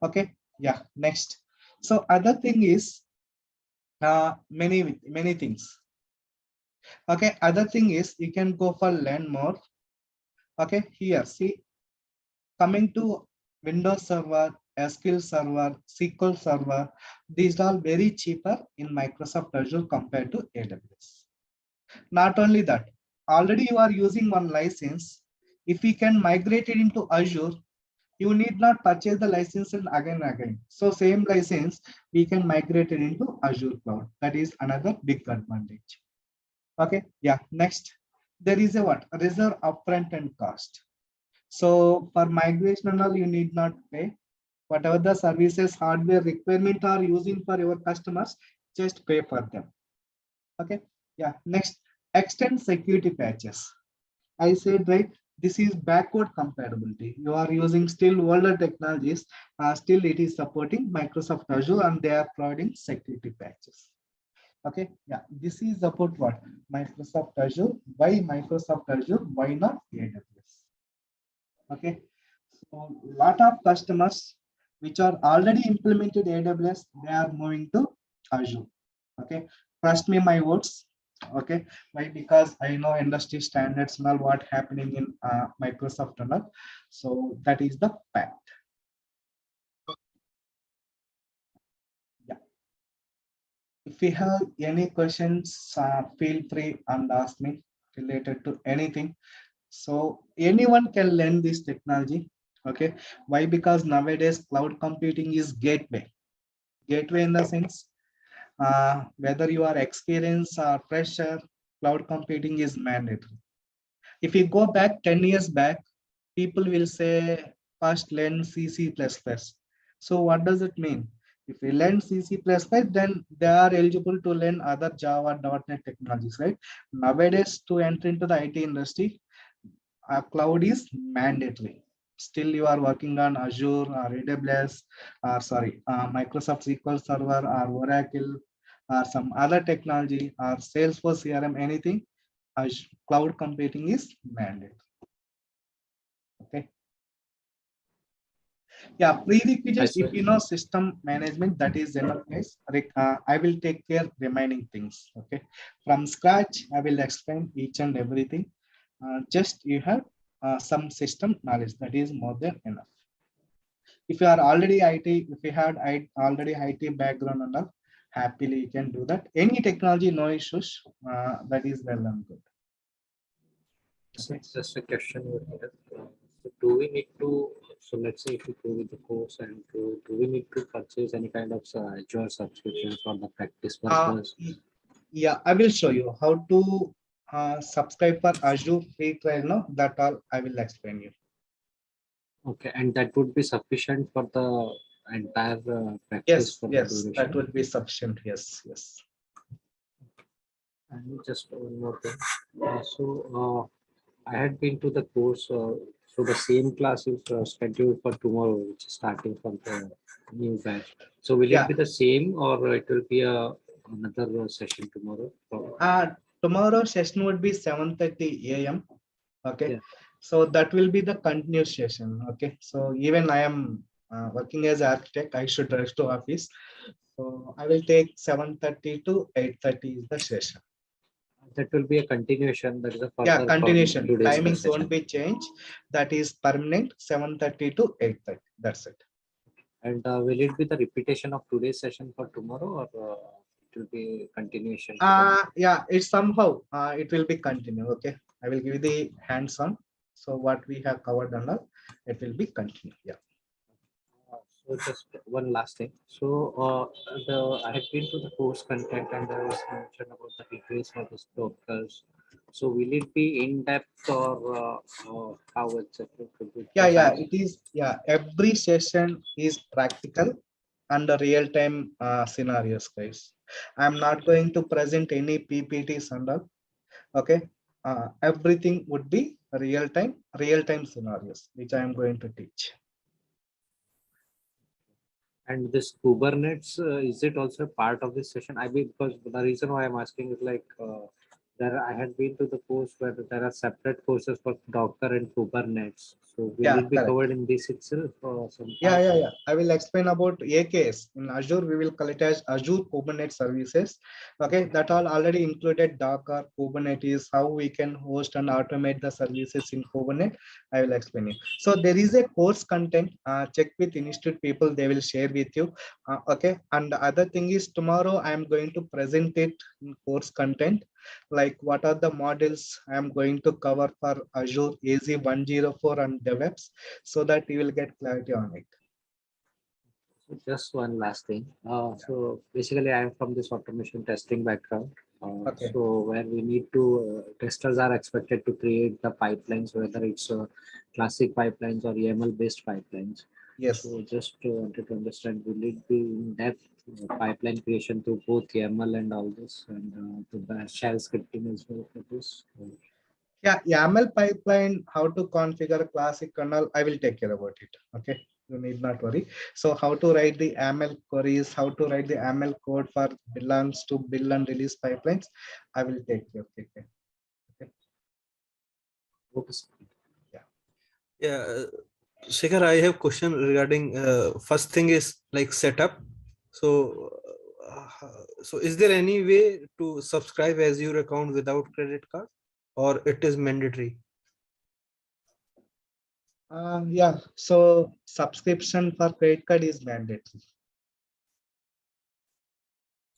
Okay, yeah. Next. So other thing is many things. Okay, other thing is you can go for learn more. Okay, here see coming to Windows Server, SQL Server, SQL Server, these are very cheaper in Microsoft Azure compared to AWS. Not only that, already you are using one license. If we can migrate it into Azure, you need not purchase the license again and again. So same license, we can migrate it into Azure Cloud. That is another big advantage. Okay, yeah, next. There is a what? A reserve upfront and cost. So for migration and all, you need not pay. Whatever the services, hardware requirement are using for your customers, just pay for them. Okay. Yeah. Next, extend security patches. I said, right, this is backward compatibility. You are using still older technologies, still it is supporting Microsoft Azure and they are providing security patches. Okay. Yeah. This is about what? Microsoft Azure. Why Microsoft Azure? Why not AWS? Okay, so lot of customers which are already implemented AWS, they are moving to Azure. Okay, trust me, my words. Okay, why? Because I know industry standards and all what happening in Microsoft and all. So that is the fact. Yeah. If you have any questions, feel free and ask me related to anything. So anyone can learn this technology. Okay. Why? Because nowadays cloud computing is gateway. Gateway in the sense, whether you are experienced or fresher, cloud computing is mandatory. If you go back 10 years back, people will say first learn C, C++. So what does it mean? If we learn C, C++, then they are eligible to learn other Java, .NET technologies, right? Nowadays, to enter into the IT industry, cloud is mandatory. Still, you are working on Azure or AWS, or sorry, Microsoft SQL Server or Oracle or some other technology or Salesforce CRM, anything, cloud computing is mandatory. Okay. Yeah, prerequisites. If you know system management, that is enough, guys. I will take care remaining things. Okay. From scratch, I will explain each and everything. Just you have some system knowledge, that is more than enough. If you are already IT, if you had already IT background and all, happily you can do that. Any technology, no issues. That is well and good. So it's just a question over here. So do we need to, so let's say if we go with the course and do we need to purchase any kind of Azure subscription for the practice purpose? Yeah, I will show you how to subscribe for Azure free trial now. That all I will explain you. Okay, and that would be sufficient for the entire practice Yes, for the yes, duration? that would be sufficient. Yes, yes. And just one more thing. I had been to the course, so the same class is scheduled for tomorrow, which is starting from the new batch. So will Yeah. it be the same or it will be another session tomorrow? Tomorrow session would be 7:30 a.m. Okay. Yeah. So that will be the continuous session. Okay. So even I am working as architect, I should rush to office. So I will take 7:30 to 8:30 is the session. That will be a continuation. That is a further Yeah, continuation. today's Timings session. won't be changed. That is permanent, 7:30 to 8:30. That's it. And will it be the repetition of today's session for tomorrow or it will be continuation? Yeah, it's somehow it will be continued. Okay. I will give you the hands-on. So what we have covered and all, it will be continued. Yeah. So just one last thing. So I had been to the course content and there was mention about the details for the doctors. So will it be in depth or how it's it could be? Yeah, it is. Yeah, every session is practical and the real-time scenarios, guys. I'm not going to present any PPTs and all. Okay. Everything would be real-time scenarios, which I am going to teach. And this Kubernetes, is it also part of this session? I mean, because the reason why I'm asking is like there I had been to the course where there are separate courses for Docker and Kubernetes. So will Yeah, it be correct. covered in this itself or some Yeah, part? yeah. I will explain about AKS. In Azure, we will call it as Azure Kubernetes Services. Okay, that all already included Docker, Kubernetes, how we can host and automate the services in Kubernetes. I will explain you. So there is a course content. Check with institute people; they will share with you. Okay, and the other thing is tomorrow I am going to present it in course content. Like what are the models I am going to cover for Azure AZ104 and DevOps, so that you will get clarity on it. So just one last thing. So basically, I am from this automation testing background. Okay. So where we need to, testers are expected to create the pipelines, whether it's classic pipelines or YAML based pipelines. Yes. So just wanted to understand, will it be in depth pipeline creation through both YAML and all this and the shell scripting as well for this? Yeah, YAML pipeline, how to configure classic kernel, I will take care about it. Okay, you need not worry. So how to write the YAML queries, how to write the YAML code for belongs to build and release pipelines, I will take care. Okay. Yeah, Sekhar, I have question regarding first thing is like setup. So, is there any way to subscribe Azure account without credit card, or it is mandatory? Yeah, so subscription for credit card is mandatory.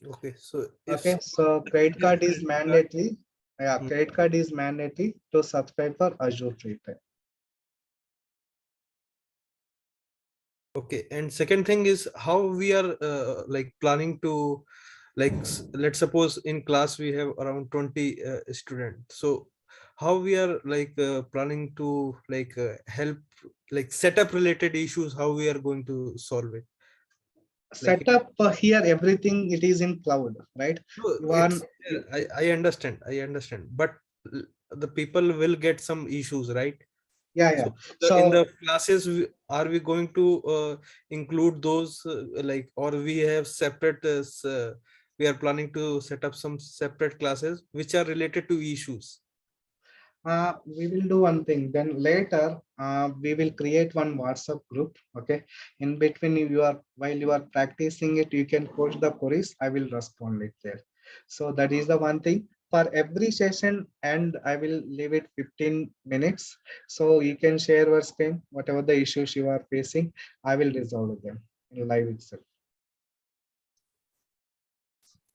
Okay, so if Okay, so credit card is mandatory. Yeah, Hmm. credit card is mandatory to subscribe for Azure Free Time. Okay, and second thing is how we are like planning to, like let's suppose in class we have around 20 students. So how we are like planning to like help, like setup related issues, how we are going to solve it? Like Setup here, everything it is in cloud, right? no, You are it's I understand, but the people will get some issues, right? yeah, yeah. So in So the classes, are we going to include those like, or we have separate, we are planning to set up some separate classes which are related to issues. we will do one thing. Then later, we will create one WhatsApp group. Okay. In between, you are while you are practicing it, you can post the queries. I will respond it there. So that is the one thing for every session, and I will leave it 15 minutes. So you can share your screen, whatever the issues you are facing, I will resolve them in live itself.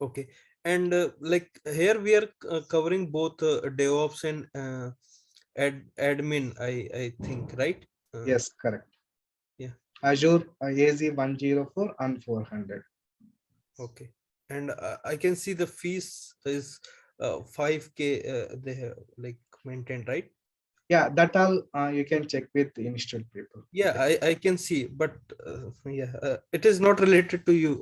Okay, and like here we are covering both DevOps and admin. I think, right? Uh, Yes, correct. yeah. Azure AZ 104 and 400. Okay, and I can see the fees is 5K. They have like maintained, right? Yeah, that all you can check with the institute people. Yeah, Okay. I can see, but yeah, it is not related to you,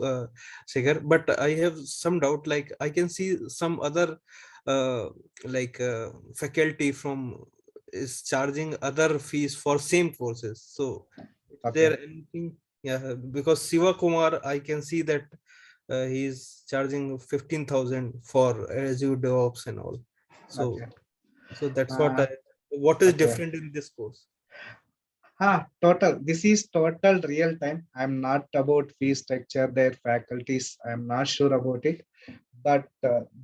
Sekhar, but I have some doubt. Like I can see some other uh, like faculty from is charging other fees for same courses. So is Okay. there anything? Yeah, because Siva Kumar, I can see that he is charging 15,000 for Azure DevOps and all. So Okay. that's what Uh, what is okay. different in this course? Total. This is total real time. I'm not about fee structure, their faculties. I'm not sure about it. But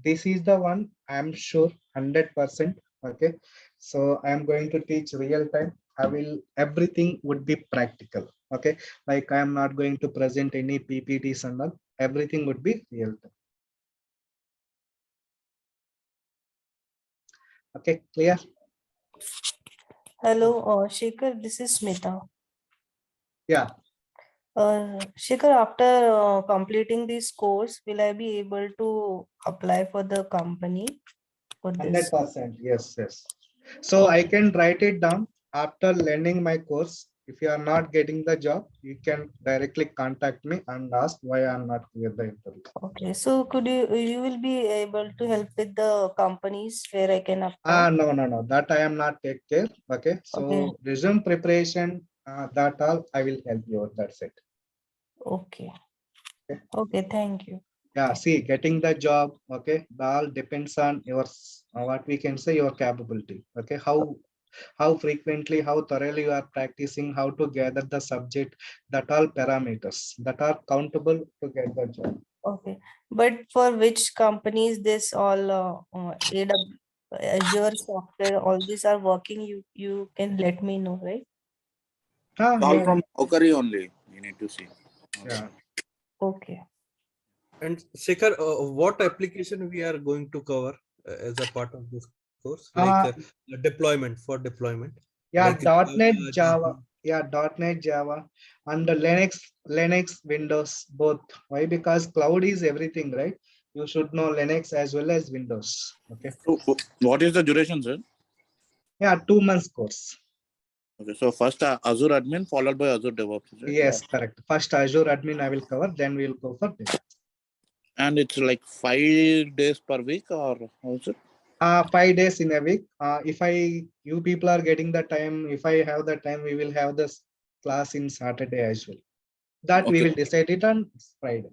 this is the one I'm sure 100%. Okay. So I'm going to teach real time. I will, everything would be practical. Okay. Like I'm not going to present any PPTs and all. Everything would be real time. Okay. Clear? Hello, Shekhar, this is Smita. Yeah. Shekhar, after completing this course, will I be able to apply for the company for this? 100%. Yes, yes. So I Okay, can write it down after learning my course. If you are not getting the job, you can directly contact me and ask why I'm not clear the interview. okay. So could you will be able to help with the companies where I can apply? No, no, no. That I am not take care. Okay. Okay, So resume preparation, that all I will help you out. That's it. okay, Okay. okay. Thank you. Yeah. See, getting the job. Okay. That all depends on your what we can say your capability. Okay. How frequently, how thoroughly you are practicing, how to gather the subject, that all parameters that are countable to get the job. Okay, but for which companies this all AW, Azure software, all these are working? You can let me know, right? All Yeah, from Naukri only. You need to see. yeah. Okay. And Shekhar, what application we are going to cover as a part of this course? Like Uh, deployment, for deployment, yeah, like Java, .NET, Java. Java. Yeah, .NET, Java, and the Linux, Windows, both. Why? Because cloud is everything, right? You should know Linux as well as Windows. Okay. So, what is the duration, sir? Yeah, 2 months course. Okay, so first Azure admin followed by Azure DevOps, is it? Yes, correct. First Azure admin I will cover, then we will go for DevOps. And it's like 5 days per week, or how is it? 5 days in a week. If you people are getting the time, if I have the time, we will have this class in Saturday as well. That we Okay. will decide it on Friday.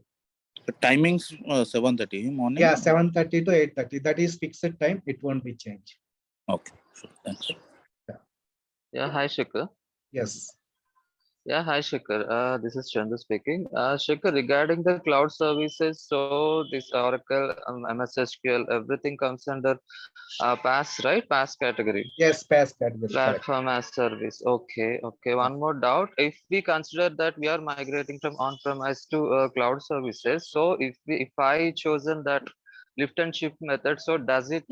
The timings 7:30 morning. Yeah, 7:30 to 8:30. That is fixed time. It won't be changed. Okay, sure. Thanks. Yeah. Yeah, hi Shekhar. Yes. Yeah, hi Shekhar. This is Chandu speaking. Shekhar, regarding the cloud services, so this Oracle, MS SQL, everything comes under PaaS, right? PaaS category. Yes, pass category, correct. Platform as service. Okay, okay. Yeah. One more doubt. If we consider that we are migrating from on-premise to cloud services, so if I chosen that lift and shift method, so does it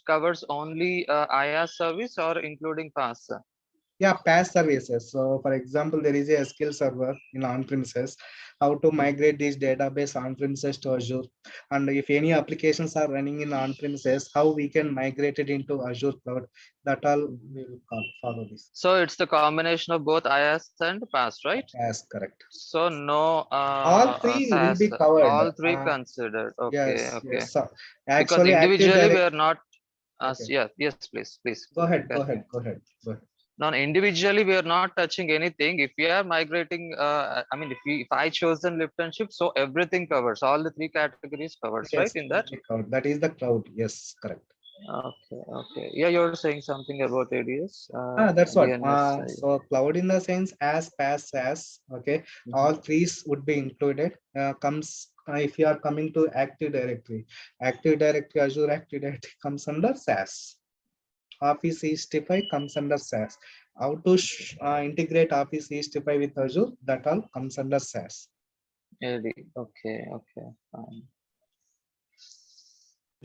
covers only IaaS service or including PaaS? Yeah, PaaS services. So for example, there is a SQL server in on-premises, how to migrate this database on-premises to Azure. And if any applications are running in on-premises, how we can migrate it into Azure cloud. That all we will follow this. So it's the combination of both IaaS and PaaS, right? Yes, correct. So no All three will SaaS, be covered. all three considered. Okay, Yes, okay. yes. So Because actually, Active individually we Direct. are not. Okay, Yeah, yes, please, please. go ahead, go Continue. ahead, go ahead, go ahead. Now, individually we are not touching anything. If we are migrating, I mean, if I chosen lift and shift, so everything covers, all the three categories covers, right? Yes, In will that. be covered. That is the cloud. Yes, correct. Okay, okay. Yeah, you're saying something about ADS, That's what. DNS. So cloud in the sense as PaaS SaaS. Okay, all three would be included. Comes if you are coming to Active Directory, Active Directory, Azure Active Directory comes under SaaS. Office 365 comes under SaaS. How to integrate Office 365 with Azure? That all comes under SaaS. AD. Okay, okay, fine.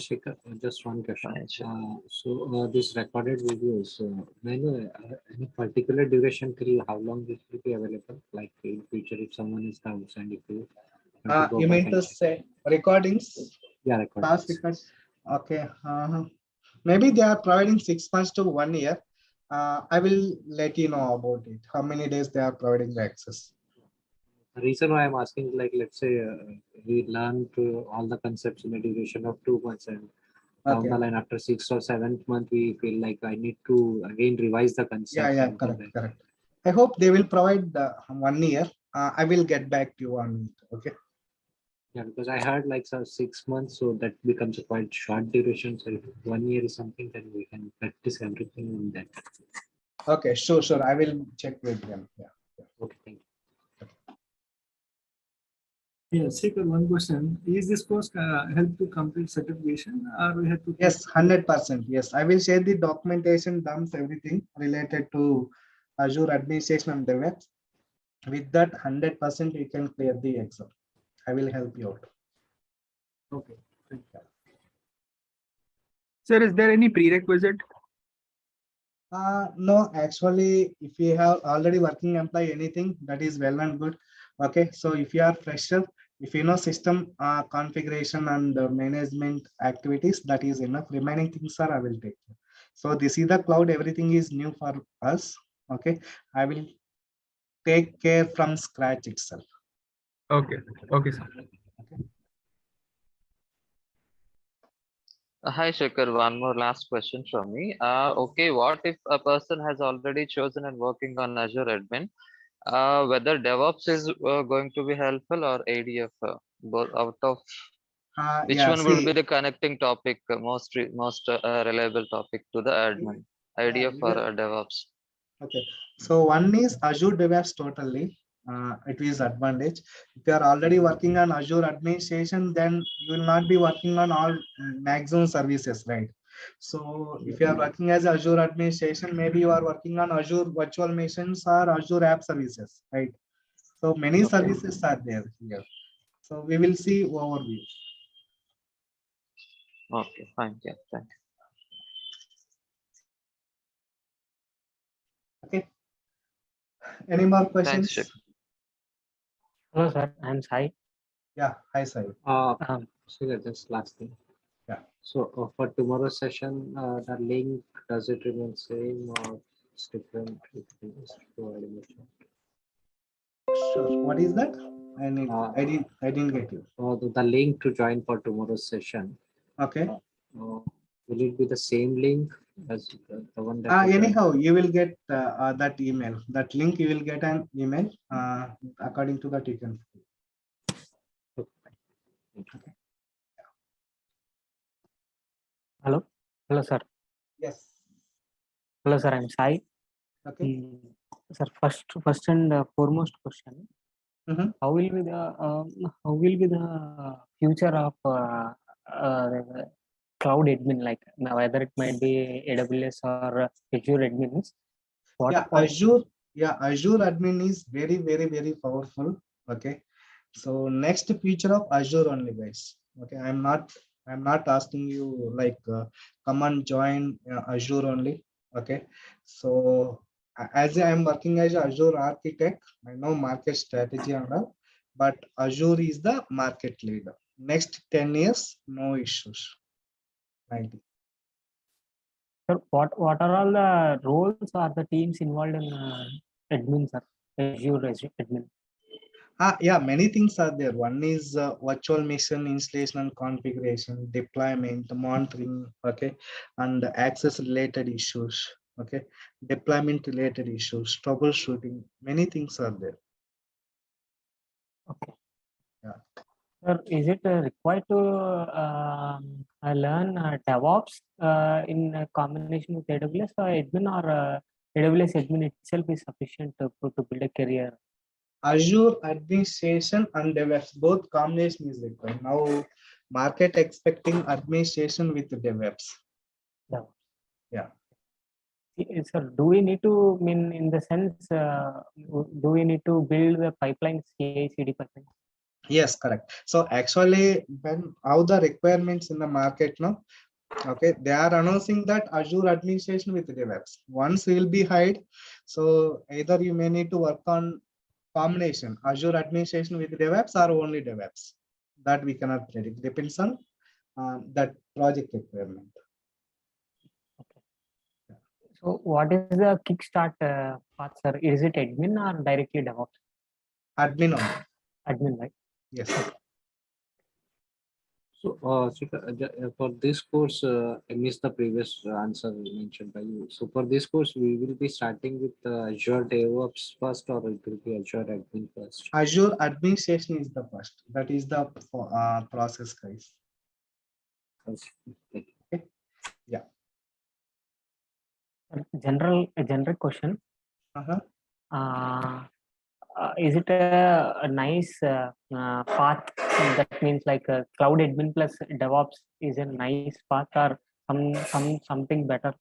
Shekhar, just one question. Fine, sure. So this recorded videos, any particular duration period, how long it will be available? Like in future, if someone is down and if you want to go You back mean and to check. say recordings? Yeah, Past recordings. record. Okay. Maybe they are providing 6 months to 1 year. I will let you know about it. How many days they are providing the access. The reason why I'm asking, like, let's say we learn to all the concepts in a duration of 2 months, and down the line after 6th or 7th month, we feel like I need to again revise the concepts. Yeah, and go correct, back. correct. I hope they will provide 1 year. I will get back to you on it. Okay. Yeah, because I heard like 6 months, so that becomes a quite short duration. So if 1 year is something, then we can practice everything in that. Okay, sure, sure. I will check with them. Yeah. Okay, thank you. Yeah, Sekhar, one question. Is this course help to complete certification or we have to? Yes, 100%. Yes, I will share the documentation, dumps, everything related to Azure administration and DevOps. With that, 100% you can clear the exam. I will help you out. Okay. Thank you. Sir, is there any prerequisite? No, actually, if you have already working employee, anything that is well and good. Okay, so if you are fresher, if you know system configuration and management activities, that is enough. Remaining things are I will take care. So this is the cloud. Everything is new for us. Okay, I will take care from scratch itself. Okay. Okay, sir. Hi, Shekhar. One more last question from me. Okay, what if a person has already chosen and working on Azure admin? Whether DevOps is going to be helpful or ADF, both out of which Yeah, one would see, be the connecting topic, most reliable topic to the admin? ADF or DevOps? okay, so one is Azure DevOps totally. It is advantage. If you are already working on Azure administration, then you will not be working on all maximum services, right? So if you are working as Azure administration, maybe you are working on Azure virtual machines or Azure app services, right? So many services are there here. So we will see overview. Okay, fine. Yeah, thank you. Okay. Any more Thanks, questions? Shekhar. Hello, sir. I'm Sai. Yeah, hi, Sai. So just last thing. Yeah. So for tomorrow's session, the link, does it remain same or it's different? Sure. What is that? I didn't get you. The link to join for tomorrow's session. Okay. Will it be the same link as the one that? Anyhow, you will get that email. That link you will get an email. According to that, you can. Okay. Hello. Hello, sir. Yes. Hello, sir. I'm Sai. Okay. Sir, first and foremost question. Mhm. How will be the future of the cloud admin, like whether it might be AWS or Azure admins? Yeah, Azure admin is very, very, very powerful. Okay. So next feature of Azure only, guys. Okay, I'm not asking you like come and join Azure only. Okay, so as I am working as a Azure architect, I know market strategy and all, but Azure is the market leader. Next 10 years, no issues. 90. Sir, what are all the roles or the teams involved in admin, sir? Azure admin. Yeah, many things are there. One is virtual machine installation and configuration, deployment, monitoring, okay, and access related issues, okay, deployment related issues, troubleshooting. Many things are there. Okay. Yeah. Sir, is it required to learn DevOps in a combination with AWS or admin, or AWS admin itself is sufficient to build a career? Azure administration and DevOps, both combination is required. Now, market expecting administration with DevOps. DevOps. Yeah. Sir, do we need to mean in the sense, do we need to build the pipeline CI/CD pipeline? Yes, correct. So actually, when how the requirements in the market now, okay, they are announcing that Azure administration with DevOps. Once will be hired, so either you may need to work on combination Azure administration with DevOps or only DevOps. That we cannot predict. Depends on that project requirement. So, what is the kickstart path, sir? Is it admin or directly DevOps? Admin only. Admin, right? Yes. So, for this course, I missed the previous answer mentioned by you. So, for this course, we will be starting with Azure DevOps first, or it will be Azure Admin first? Azure administration is the first. That is the process, guys. Okay. Yeah. A general question. Is it a nice path? That means like cloud admin plus DevOps is a nice path, or something better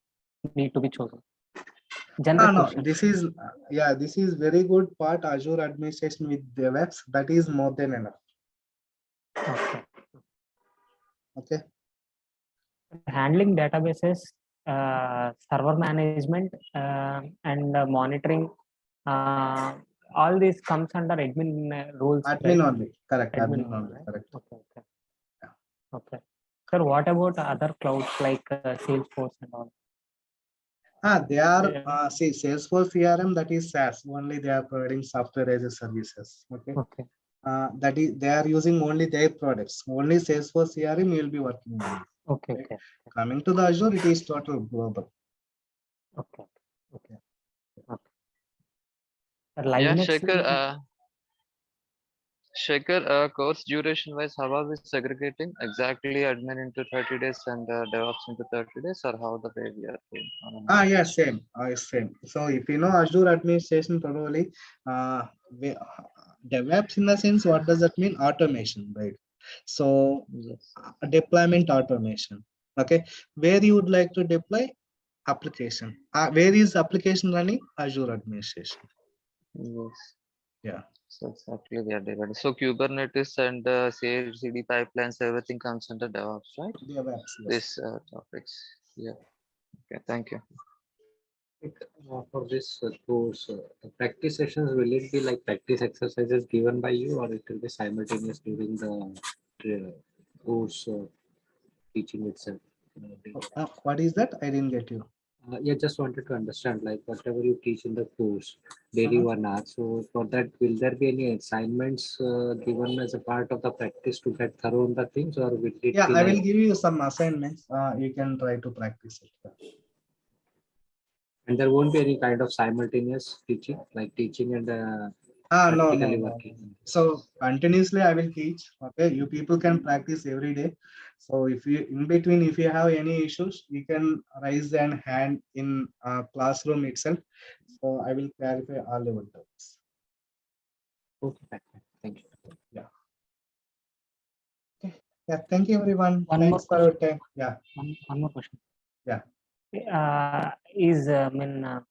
need to be chosen? General No, question. this is this is very good part. Azure administration with DevOps, that is more than enough. Okay. Okay. Handling databases, server management, and monitoring, all this comes under admin roles. Admin right? only, correct. Admin only, right? correct. Okay. Okay. Sir, what about other clouds like Salesforce and all? They are see Salesforce CRM, that is SaaS only. They are providing software as a services. Okay. Okay. That is they are using only their products. Only Salesforce CRM you will be working on. Okay. Coming to the Azure, it is total global. Okay. Yeah, Linux. Shekhar, course duration wise, how are we segregating exactly admin into 30 days and DevOps into 30 days, or how the way we are doing? Yeah, same. Same. So if you know Azure administration thoroughly, DevOps in the sense, what does that mean? Automation, right? So Yes. Deployment automation. Okay, where you would like to deploy application? Where is application running? Azure administration. Yes. Yeah. So exactly we are divided. So Kubernetes and CI/CD pipelines, everything comes under DevOps, right? DevOps, yes. This topics. Yeah. Okay. Thank you. For this course, the practice sessions, will it be like practice exercises given by you, or it will be simultaneous during the course teaching itself? What is that? I didn't get you. Yeah, just wanted to understand, like whatever you teach in the course, daily 1 hour. So for that, will there be any assignments given as a part of the practice to get thorough on the things, or will it Yeah, be I like? will give you some assignments. You can try to practice it. And there won't be any kind of simultaneous teaching, like teaching and No. practically working. So continuously I will teach. Okay, you people can practice every day. So if you in between, if you have any issues, you can raise an hand in classroom itself. So I will clarify all your doubts. Okay, fine. Thank you. Yeah. Okay. Yeah. Thank you, everyone. One more Thanks for your question. time. Yeah. One more question. Yeah. I mean,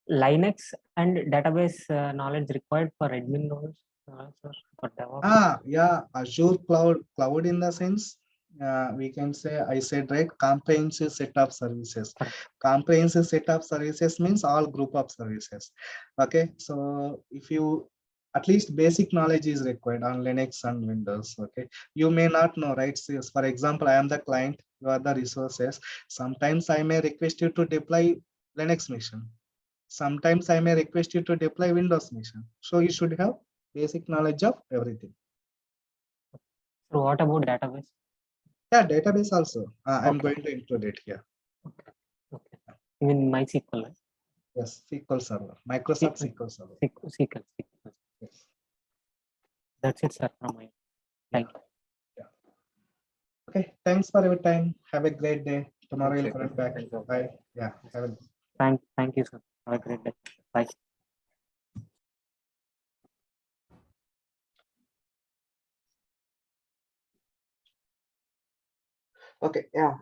Linux and database knowledge required for admin roles, sir, for DevOps? Yeah, Azure cloud in the sense, we can say, I said, right, comprehensive set of services. Correct. Comprehensive set of services means all group of services. Okay, so if you, at least basic knowledge is required on Linux and Windows. Okay, you may not know, right? So, for example, I am the client, you are the resources. Sometimes I may request you to deploy Linux machine. Sometimes I may request you to deploy Windows machine. So you should have basic knowledge of everything. So what about database? Yeah, database also. I'm Okay. going to include it here. Okay. Even MySQL, right? Yes, SQL Server, Microsoft SQL Server. SQL. Yes. That's it, sir, from my. Thank you. Yeah. Okay, thanks for your time. Have a great day. Tomorrow Thanks, you'll Sekhar. come back. Thank you. Bye. Yeah. Have a Thank you, sir. Have a great day. Bye. Okay, yeah.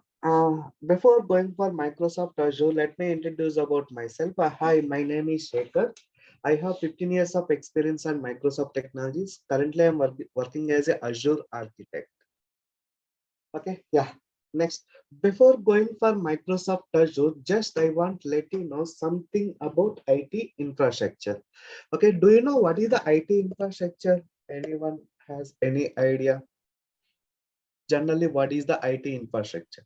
Before going for Microsoft Azure, let me introduce about myself. Hi, my name is Sekhar. I have 15 years of experience on Microsoft technologies. Currently, I'm working as an Azure architect. Okay, yeah. Next, before going for Microsoft Azure, just I want to let you know something about IT infrastructure. Okay, do you know what is the IT infrastructure? Anyone has any idea? Generally, what is the IT infrastructure?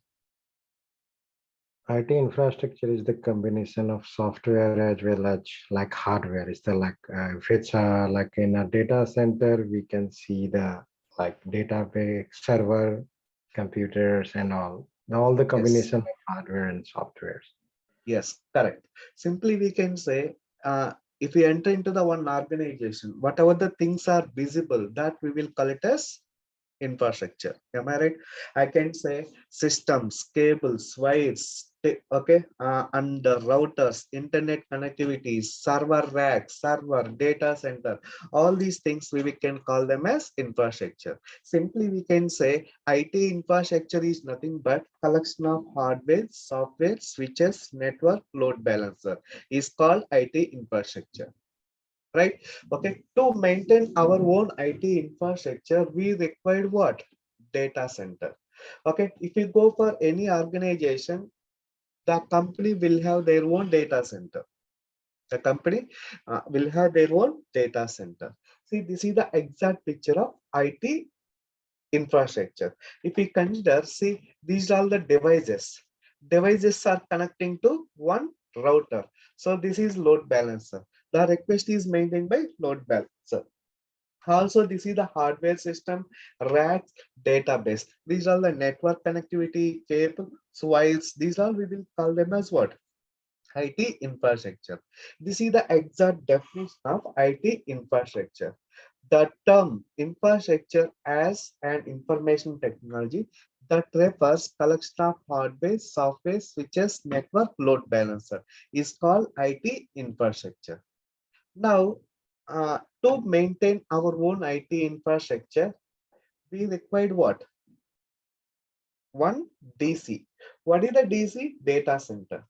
IT infrastructure is the combination of software as well as like hardware. It's the like if it's like in a data center, we can see the like database, server, computers, and all the Yes. combination of hardware and software. Yes, correct. Simply, we can say, if we enter into the one organization, whatever the things are visible, that we will call it as infrastructure. Am I right? I can say systems, cables, wires, okay, and the routers, internet connectivity, server rack, server, data center, all these things we can call them as infrastructure. Simply, we can say IT infrastructure is nothing but collection of hardware, software, switches, network, load balancer is called IT infrastructure. Right? Okay, to maintain our own IT infrastructure, we require what? Data center. Okay, if you go for any organization, the company will have their own data center. The company will have their own data center. See, this is the exact picture of IT infrastructure. If we consider, see, these are the devices. Devices are connecting to one router. So this is load balancer. The request is maintained by load balancer. Also, this is the hardware system, racks, database. These are the network connectivity, cable, wires. These all we will call them as what? IT infrastructure. This is the exact definition of IT infrastructure. The term infrastructure as an information technology that refers collection of hardware, software, switches, network, load balancer is called IT infrastructure. Now, to maintain our own IT infrastructure, we required what? One DC. What is the DC? Data center.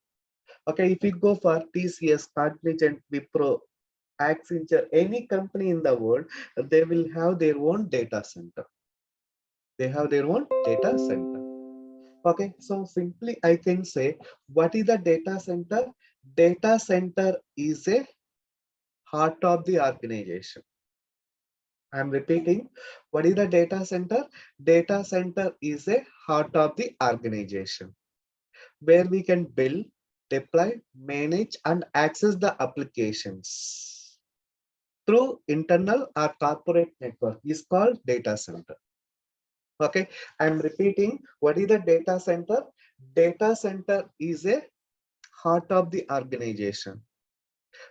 Okay, if we go for TCS, Cognizant, Wipro, Accenture, any company in the world, they will have their own data center. They have their own data center. Okay, so simply I can say, what is the data center? Data center is a heart of the organization. I'm repeating, what is the data center? Data center is a heart of the organization where we can build, deploy, manage, and access the applications through internal or corporate network is called data center. Okay, I'm repeating, what is the data center? Data center is a heart of the organization.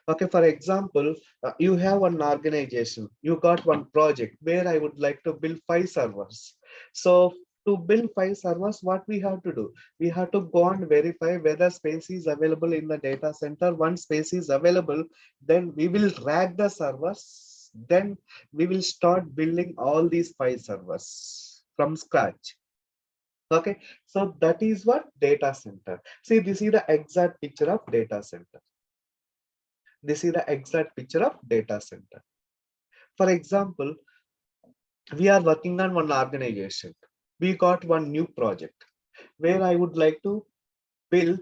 Okay, for example, you have one organization, you got one project where I would like to build 5 servers. So To build 5 servers, what we have to do? We have to go and verify whether space is available in the data center. Once space is available, then we will rack the servers. Then we will start building all these 5 servers from scratch. Okay, so that is what data center. See, this is the exact picture of data center. This is the exact picture of data center. For example, we are working on one organization. We got one new project where I would like to build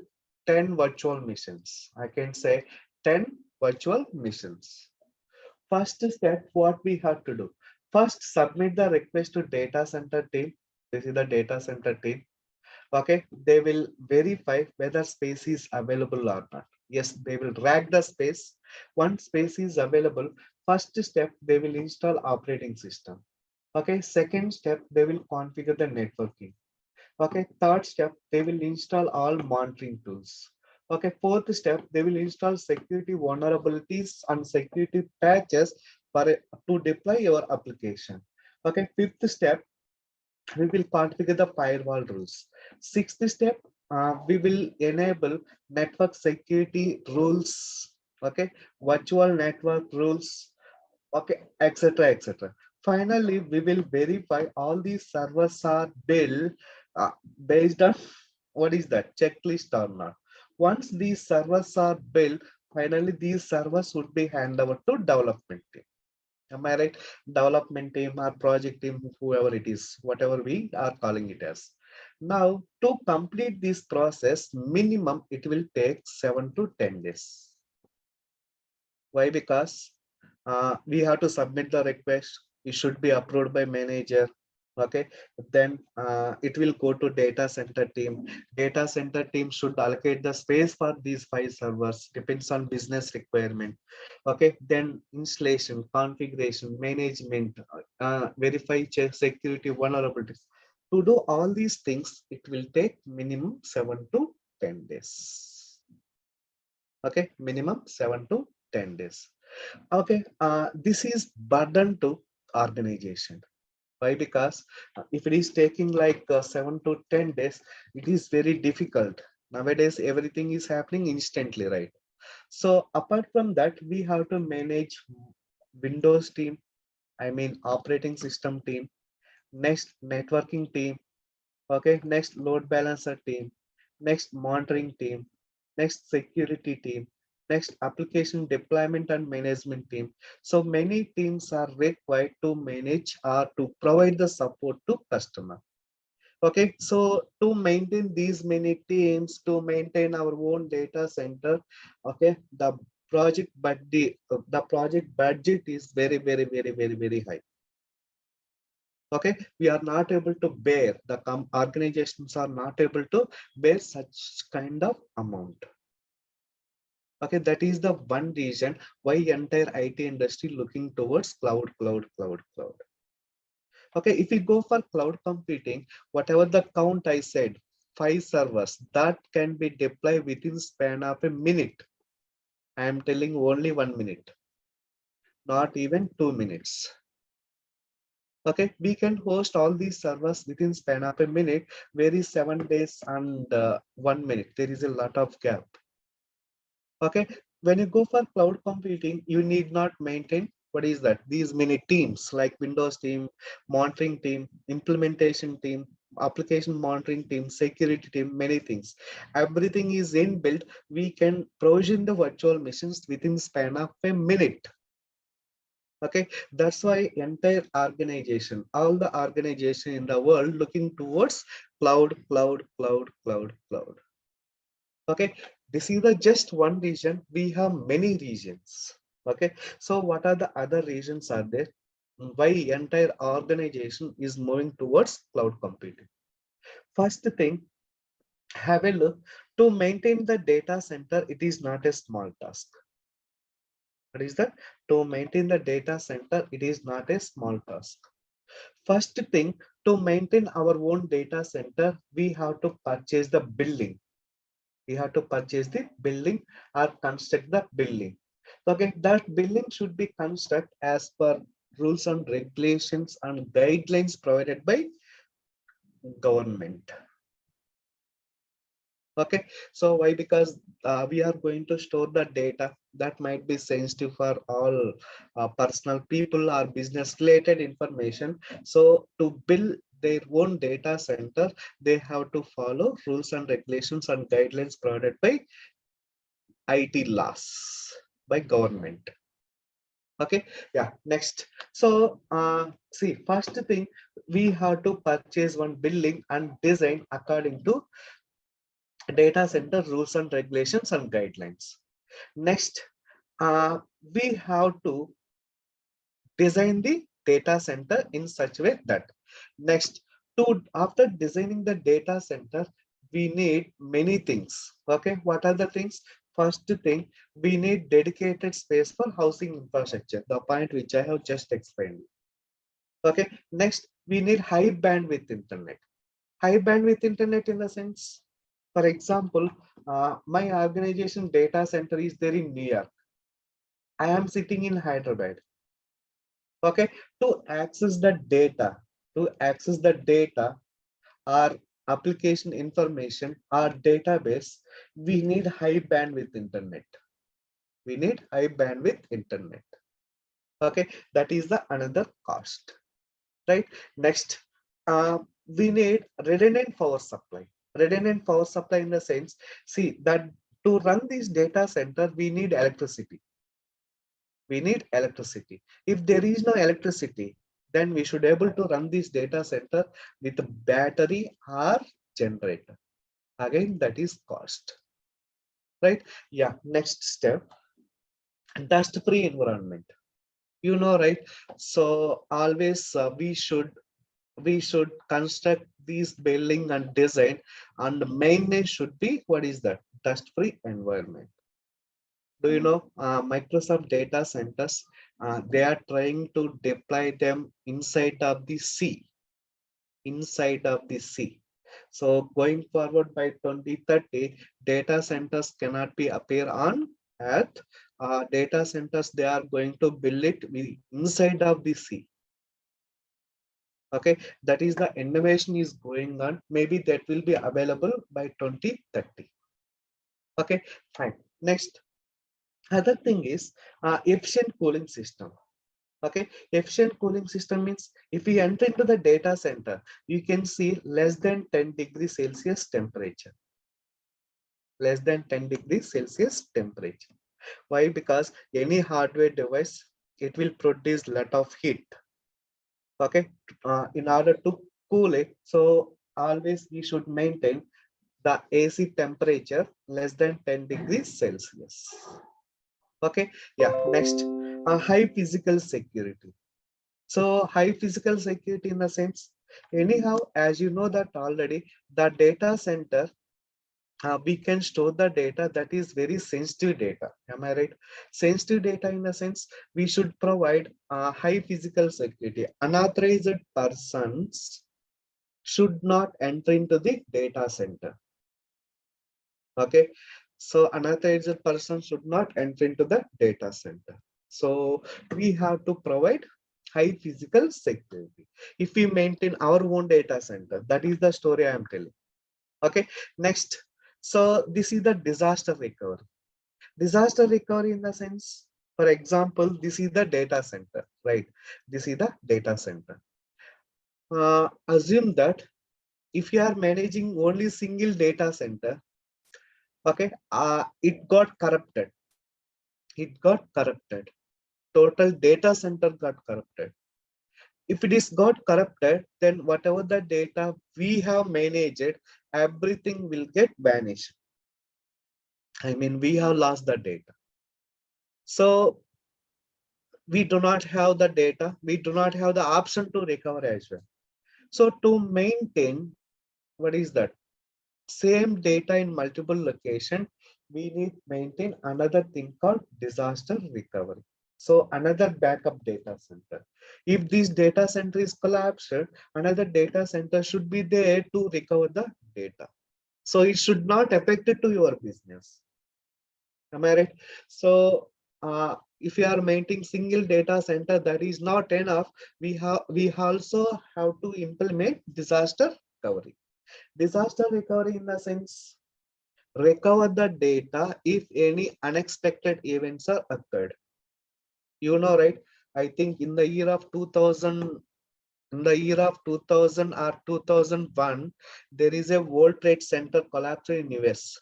10 virtual missions. I can say 10 virtual missions. First step, what we have to do? First, submit the request to data center team. This is the data center team. Okay, they will verify whether space is available or not. Yes, they will rack the space. Once space is available, first step, they will install operating system. Okay, second step, they will configure the networking. Okay, third step, they will install all monitoring tools. Okay, fourth step, they will install security vulnerabilities and security patches to deploy your application. Okay, fifth step, we will configure the firewall rules. Sixth step, we will enable network security rules. Okay, virtual network rules. Okay, etc., etc. Finally, we will verify all these servers are built based on what is that checklist or not. Once these servers are built, finally these servers would be handed over to development team. Am I right? Development team or project team, whoever it is, whatever we are calling it as. Now, to complete this process, minimum it will take 7 to 10 days. Why? Because we have to submit the request. It should be approved by manager. Okay, then it will go to data center team. Data center team should allocate the space for these 5 servers, depends on business requirement. Okay, then installation, configuration, management, verify, check security vulnerabilities. To do all these things, it will take minimum 7 to 10 days. Okay, minimum 7 to 10 days. Okay, this is burden to organization. Why? Because if it is taking like 7 to 10 days, it is very difficult. Nowadays, everything is happening instantly, right? So apart from that, we have to manage Windows team, I mean operating system team, next networking team, okay, next load balancer team, next monitoring team, next security team, next application deployment and management team. So many teams are required to manage or to provide the support to customer. Okay, so to maintain these many teams, to maintain our own data center, okay, the project budget is very high. Okay, we are not able to bear, the organizations are not able to bear such kind of amount. Okay, that is the one reason why entire IT industry looking towards cloud. Okay, if we go for cloud computing, whatever the count I said, 5 servers that can be deployed within span of a minute. I am telling only 1 minute, not even 2 minutes. Okay, we can host all these servers within span of a minute. Where is 7 days and 1 minute? There is a lot of gap. Okay, when you go for cloud computing, you need not maintain what is that? These many teams like Windows team, monitoring team, implementation team, application monitoring team, security team, many things. Everything is inbuilt. We can provision the virtual machines within span of a minute. Okay, that's why entire organization, all the organization in the world looking towards cloud. Okay, this is the just one region. We have many regions. Okay, so what are the other regions are there? Why entire organization is moving towards cloud computing? First thing, have a look. To maintain the data center, it is not a small task. What is that? To maintain the data center, it is not a small task. First thing, to maintain our own data center, we have to purchase the building. We have to purchase the building or construct the building. Okay, that building should be constructed as per rules and regulations and guidelines provided by government. Okay, so why? Because we are going to store the data that might be sensitive for all personal people or business related information. So to build their own data center, they have to follow rules and regulations and guidelines provided by IT laws, by government. Okay, yeah, next. So see, first thing, we have to purchase one building and design according to data center rules and regulations and guidelines. Next, we have to design the data center in such a way that, next, to after designing the data center, we need many things. Okay, what are the things? First thing, we need dedicated space for housing infrastructure, the point which I have just explained. Okay, next, we need high bandwidth internet. High bandwidth internet in the sense, for example, my organization data center is there in New York. I am sitting in Hyderabad. Okay, to access the data or application information or database, we need high bandwidth internet. We need high bandwidth internet. Okay, that is the another cost, right? Next, we need redundant power supply. Redundant power supply in the sense, see that to run this data center, we need electricity. We need electricity. If there is no electricity, then we should able to run this data center with a battery or generator. Again, that is cost, right? Yeah, next step, dust-free environment. You know, right? So always we should construct these building and design, and the main name should be, what is that? Dust-free environment. Do you know Microsoft data centers? They are trying to deploy them inside of the sea, inside of the sea. So going forward by 2030, data centers cannot be appear on Earth. Data centers, they are going to build it inside of the sea. Okay, that is the innovation is going on. Maybe that will be available by 2030. Okay, fine. Next, other thing is efficient cooling system. Okay, efficient cooling system means if we enter into the data center, you can see less than 10 degrees Celsius temperature. Less than 10 degrees Celsius temperature. Why? Because any hardware device, it will produce lot of heat. Okay, in order to cool it, so always we should maintain the AC temperature less than 10 degrees Celsius. Okay, yeah, next, high physical security. So high physical security in the sense, anyhow, as you know that already, the data center, we can store the data that is very sensitive data. Am I right? Sensitive data in the sense, we should provide high physical security. Unauthorized persons should not enter into the data center. Okay, so unauthorized person should not enter into the data center. So we have to provide high physical security. If we maintain our own data center, that is the story I am telling. Okay, next. So this is the disaster recovery. Disaster recovery in the sense, for example, this is the data center, right? This is the data center. Assume that if you are managing only single data center, okay, it got corrupted. It got corrupted. Total data center got corrupted. If it is got corrupted, then whatever the data we have managed, everything will get vanished. I mean, we have lost the data. So we do not have the data. We do not have the option to recover as well. So to maintain, what is that? Same data in multiple location, we need maintain another thing called disaster recovery. So another backup data center. If this data center is collapsed, another data center should be there to recover the data. So it should not affect it to your business. Am I right? So if you are maintaining single data center, that is not enough. We also have to implement disaster recovery. Disaster recovery in the sense, recover the data if any unexpected events are occurred. You know, right? I think in the year of 2000, in the year of 2000 or 2001, there is a World Trade Center collapse in US.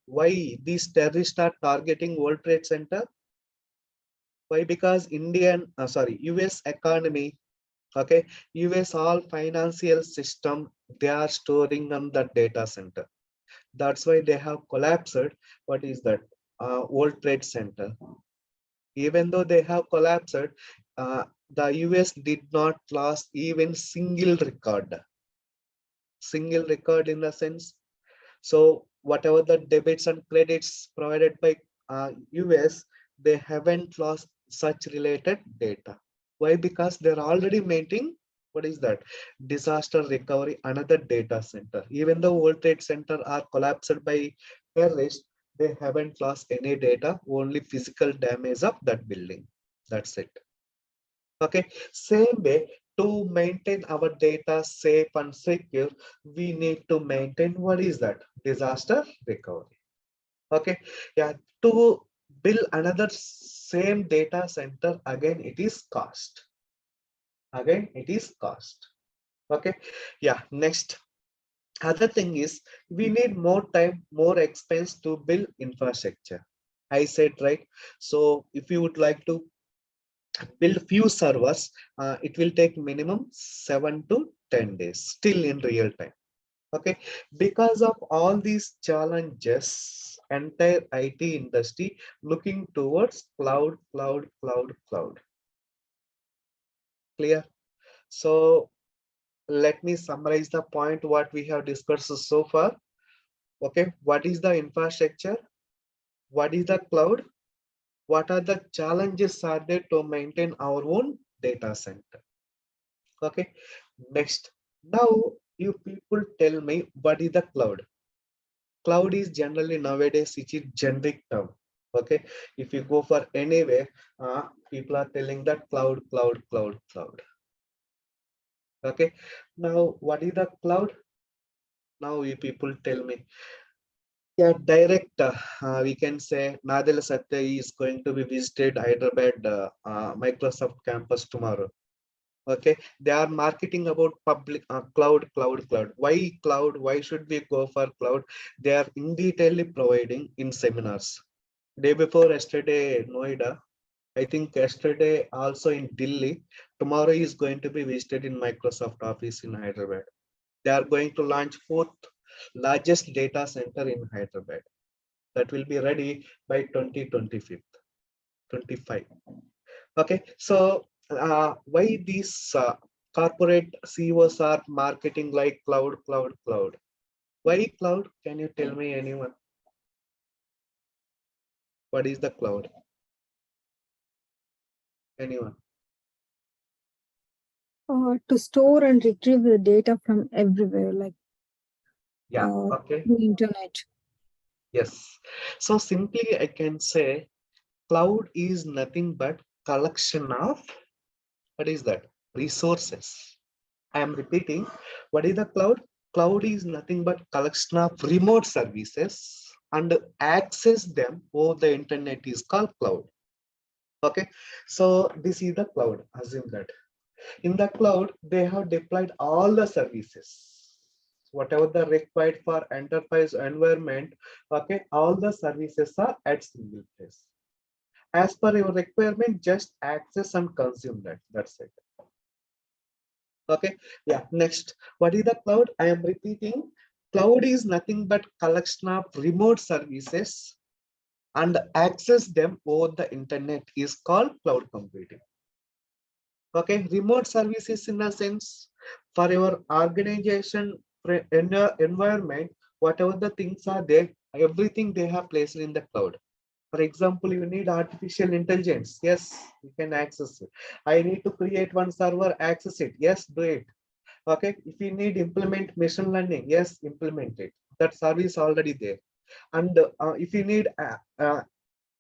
Why these terrorists are targeting World Trade Center? Why? Because US economy, okay, US all financial system, they are storing on the data center. That's why they have collapsed. What is that? World Trade Center. Even though they have collapsed, the US did not lose even single record. Single record in the sense. So whatever the debits and credits provided by US, they haven't lost such related data. Why? Because they're already maintaining, what is that? Disaster recovery, another data center. Even though World Trade Center are collapsed by terrorists, they haven't lost any data, only physical damage of that building. That's it. Okay, same way, to maintain our data safe and secure, we need to maintain, what is that? Disaster recovery. Okay, yeah, to build another same data center, again it is cost. Again it is cost. Okay, yeah, next. Other thing is, we need more time, more expense to build infrastructure. I said, right? So if you would like to build few servers, it will take minimum 7 to 10 days still in real time. Okay, because of all these challenges, entire IT industry looking towards cloud, cloud, cloud, cloud. Clear? So let me summarize the point what we have discussed so far. Okay, what is the infrastructure? What is the cloud? What are the challenges are there to maintain our own data center? Okay, next. Now you people tell me, what is the cloud? Cloud is generally nowadays it is generic term. Okay, if you go for anywhere, people are telling that cloud, cloud, cloud, cloud. Okay, now what is the cloud? Now you people tell me. Yeah, direct. We can say Nadella Satya is going to be visited Hyderabad Microsoft campus tomorrow. Okay, they are marketing about public cloud, cloud, cloud. Why cloud? Why should we go for cloud? They are in detail providing in seminars. Day before yesterday, Noida. I think yesterday also in Delhi. Tomorrow is going to be visited in Microsoft office in Hyderabad. They are going to launch fourth largest data center in Hyderabad. That will be ready by 2025. Okay, so why these corporate CEOs are marketing like cloud, cloud, cloud? Why cloud? Can you tell me, anyone? What is the cloud? Anyone? To store and retrieve the data from everywhere, like Yeah, okay. through internet. Yes. So simply I can say cloud is nothing but collection of, what is that? Resources. I am repeating, what is the cloud? Cloud is nothing but collection of remote services, and access them over the internet is called cloud. Okay, so this is the cloud. Assume that in the cloud they have deployed all the services, whatever the required for enterprise environment. Okay, all the services are at single place. As per your requirement, just access and consume that. That's it. Okay, yeah, next. What is the cloud? I am repeating, cloud is nothing but collection of remote services, and access them over the internet is called cloud computing. Okay, remote services in a sense, for your organization environment, whatever the things are there, everything they have placed in the cloud. For example, you need artificial intelligence. Yes, you can access it. I need to create one server, access it. Yes, do it. Okay, if you need implement machine learning, yes, implement it. That service already there. And if you need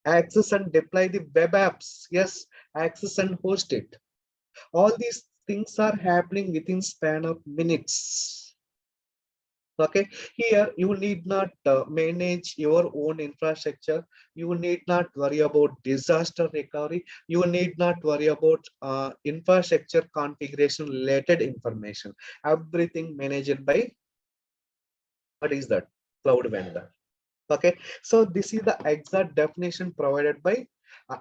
access and deploy the web apps, yes, access and host it. All these things are happening within span of minutes. Okay, here you need not manage your own infrastructure. You need not worry about disaster recovery. You need not worry about infrastructure configuration related information. Everything managed by, what is that? Cloud vendor. Okay, so this is the exact definition provided by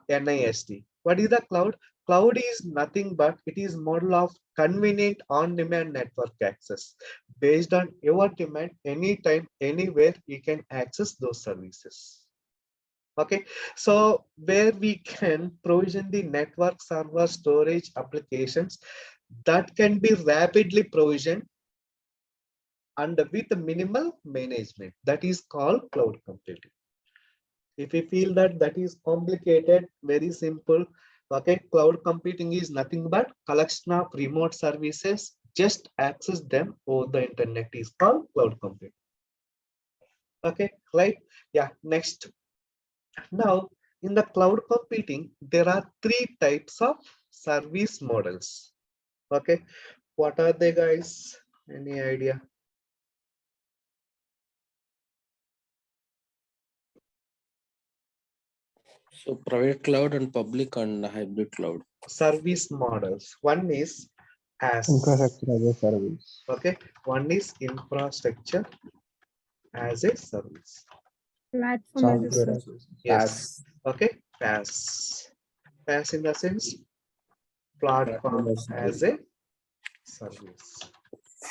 NIST. What is the cloud? Cloud is nothing but it is model of convenient on-demand network access. Based on your demand, anytime, anywhere, you can access those services. Okay, so where we can provision the network server storage applications that can be rapidly provisioned and with minimal management. That is called cloud computing. If you feel that that is complicated, very simple. Okay, cloud computing is nothing but collection of remote services. Just access them over the internet is called cloud computing. Okay, right? Yeah, next. Now, in the cloud computing, there are three types of service models. Okay, what are they, guys? Any idea? So private cloud and public and hybrid cloud. Service models. One is as Infrastructure as a service. okay, one is infrastructure as a service. Platform as a Software service. as a Yes. Okay, PaaS in the sense platform as a service.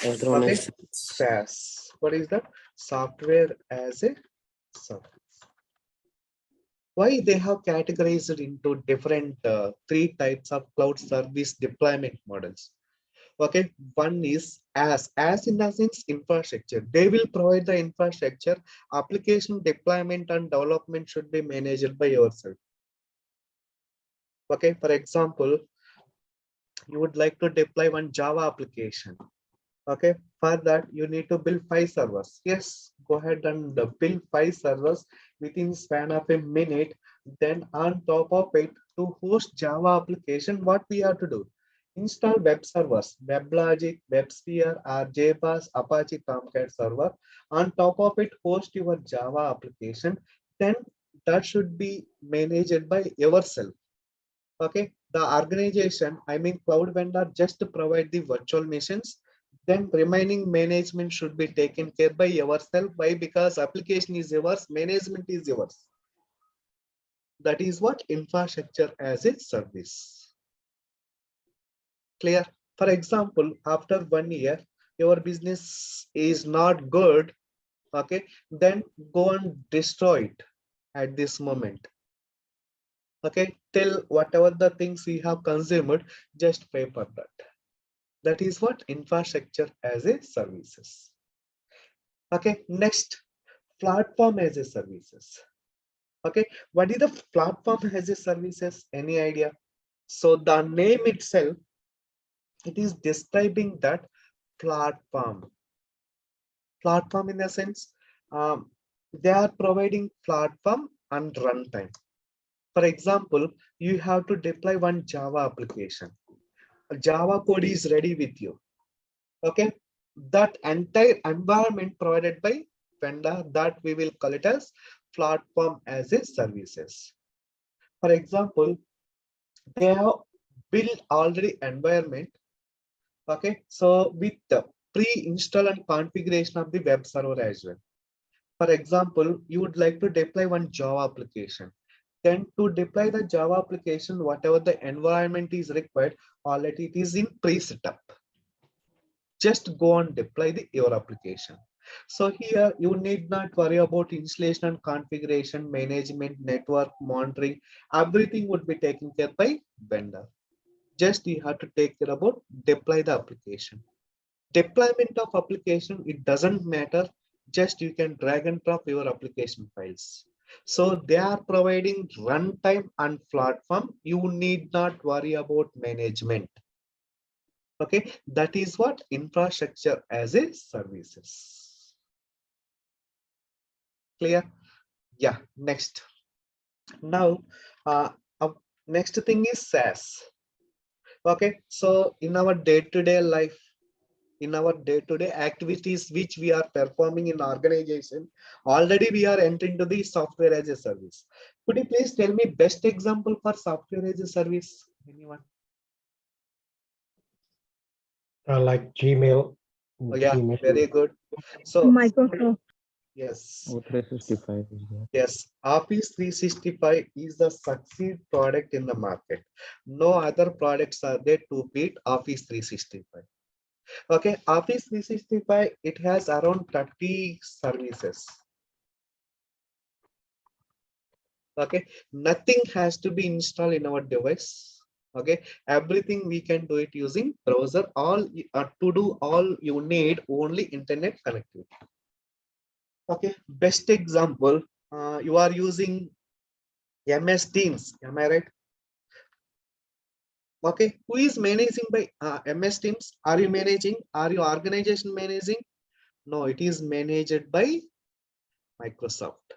Okay, PaaS. What is that? Software as a service. Why they have categorized into different three types of cloud service deployment models? Okay, one is as in the sense infrastructure. They will provide the infrastructure. Application deployment and development should be managed by yourself. Okay, for example, you would like to deploy one Java application. Okay, for that you need to build 5 servers. Yes, go ahead and build 5 servers within span of a minute. Then on top of it, to host Java application, what we have to do? Install web servers, WebLogic, WebSphere, or JBoss, Apache Tomcat server. On top of it, host your Java application. Then that should be managed by yourself. Okay, the organization, I mean cloud vendor, just provide the virtual machines. Then remaining management should be taken care by yourself. Why? Because application is yours, management is yours. That is what infrastructure as a service. Clear? For example, after 1 year, your business is not good. Okay, then go and destroy it at this moment. Okay, till whatever the things you have consumed, just pay for that. That is what infrastructure as a services. Okay, next, platform as a services. Okay, what is the platform as a services? Any idea? So the name itself, it is describing that platform. Platform in the sense, they are providing platform and runtime. For example, you have to deploy one Java application. Java code is ready with you. Okay, that entire environment provided by vendor, that we will call it as platform as a services. For example, they have built already environment. Okay, so with the pre-install and configuration of the web server as well. For example, you would like to deploy one Java application. Then to deploy the Java application, whatever the environment is required, already it is in pre-setup. Just go and deploy your application. So here you need not worry about installation and configuration, management, network monitoring. Everything would be taken care by vendor. Just you have to take care about deploy the application. Deployment of application, it doesn't matter. Just you can drag and drop your application files. So they are providing runtime and platform. You need not worry about management. Okay, that is what infrastructure as a services. Clear? Yeah, next. Now, next thing is SaaS. Okay, so in our day-to-day life, in our day-to-day activities which we are performing in organization. Already we are entering to the software as a service. Could you please tell me best example for software as a service? Anyone? Like Gmail. Oh, yeah, Gmail. very good. So Microsoft. yes, O365 is there. yes, Office 365 is the succeed product in the market. No other products are there to beat Office 365. Okay, Office 365, it has around 30 services. Okay, nothing has to be installed in our device. Okay, everything we can do it using browser. All to do all you need only internet connectivity. Okay, best example, you are using MS Teams, am I right? Okay, who is managing by MS Teams? Are you managing? Are your organization managing? No, it is managed by Microsoft.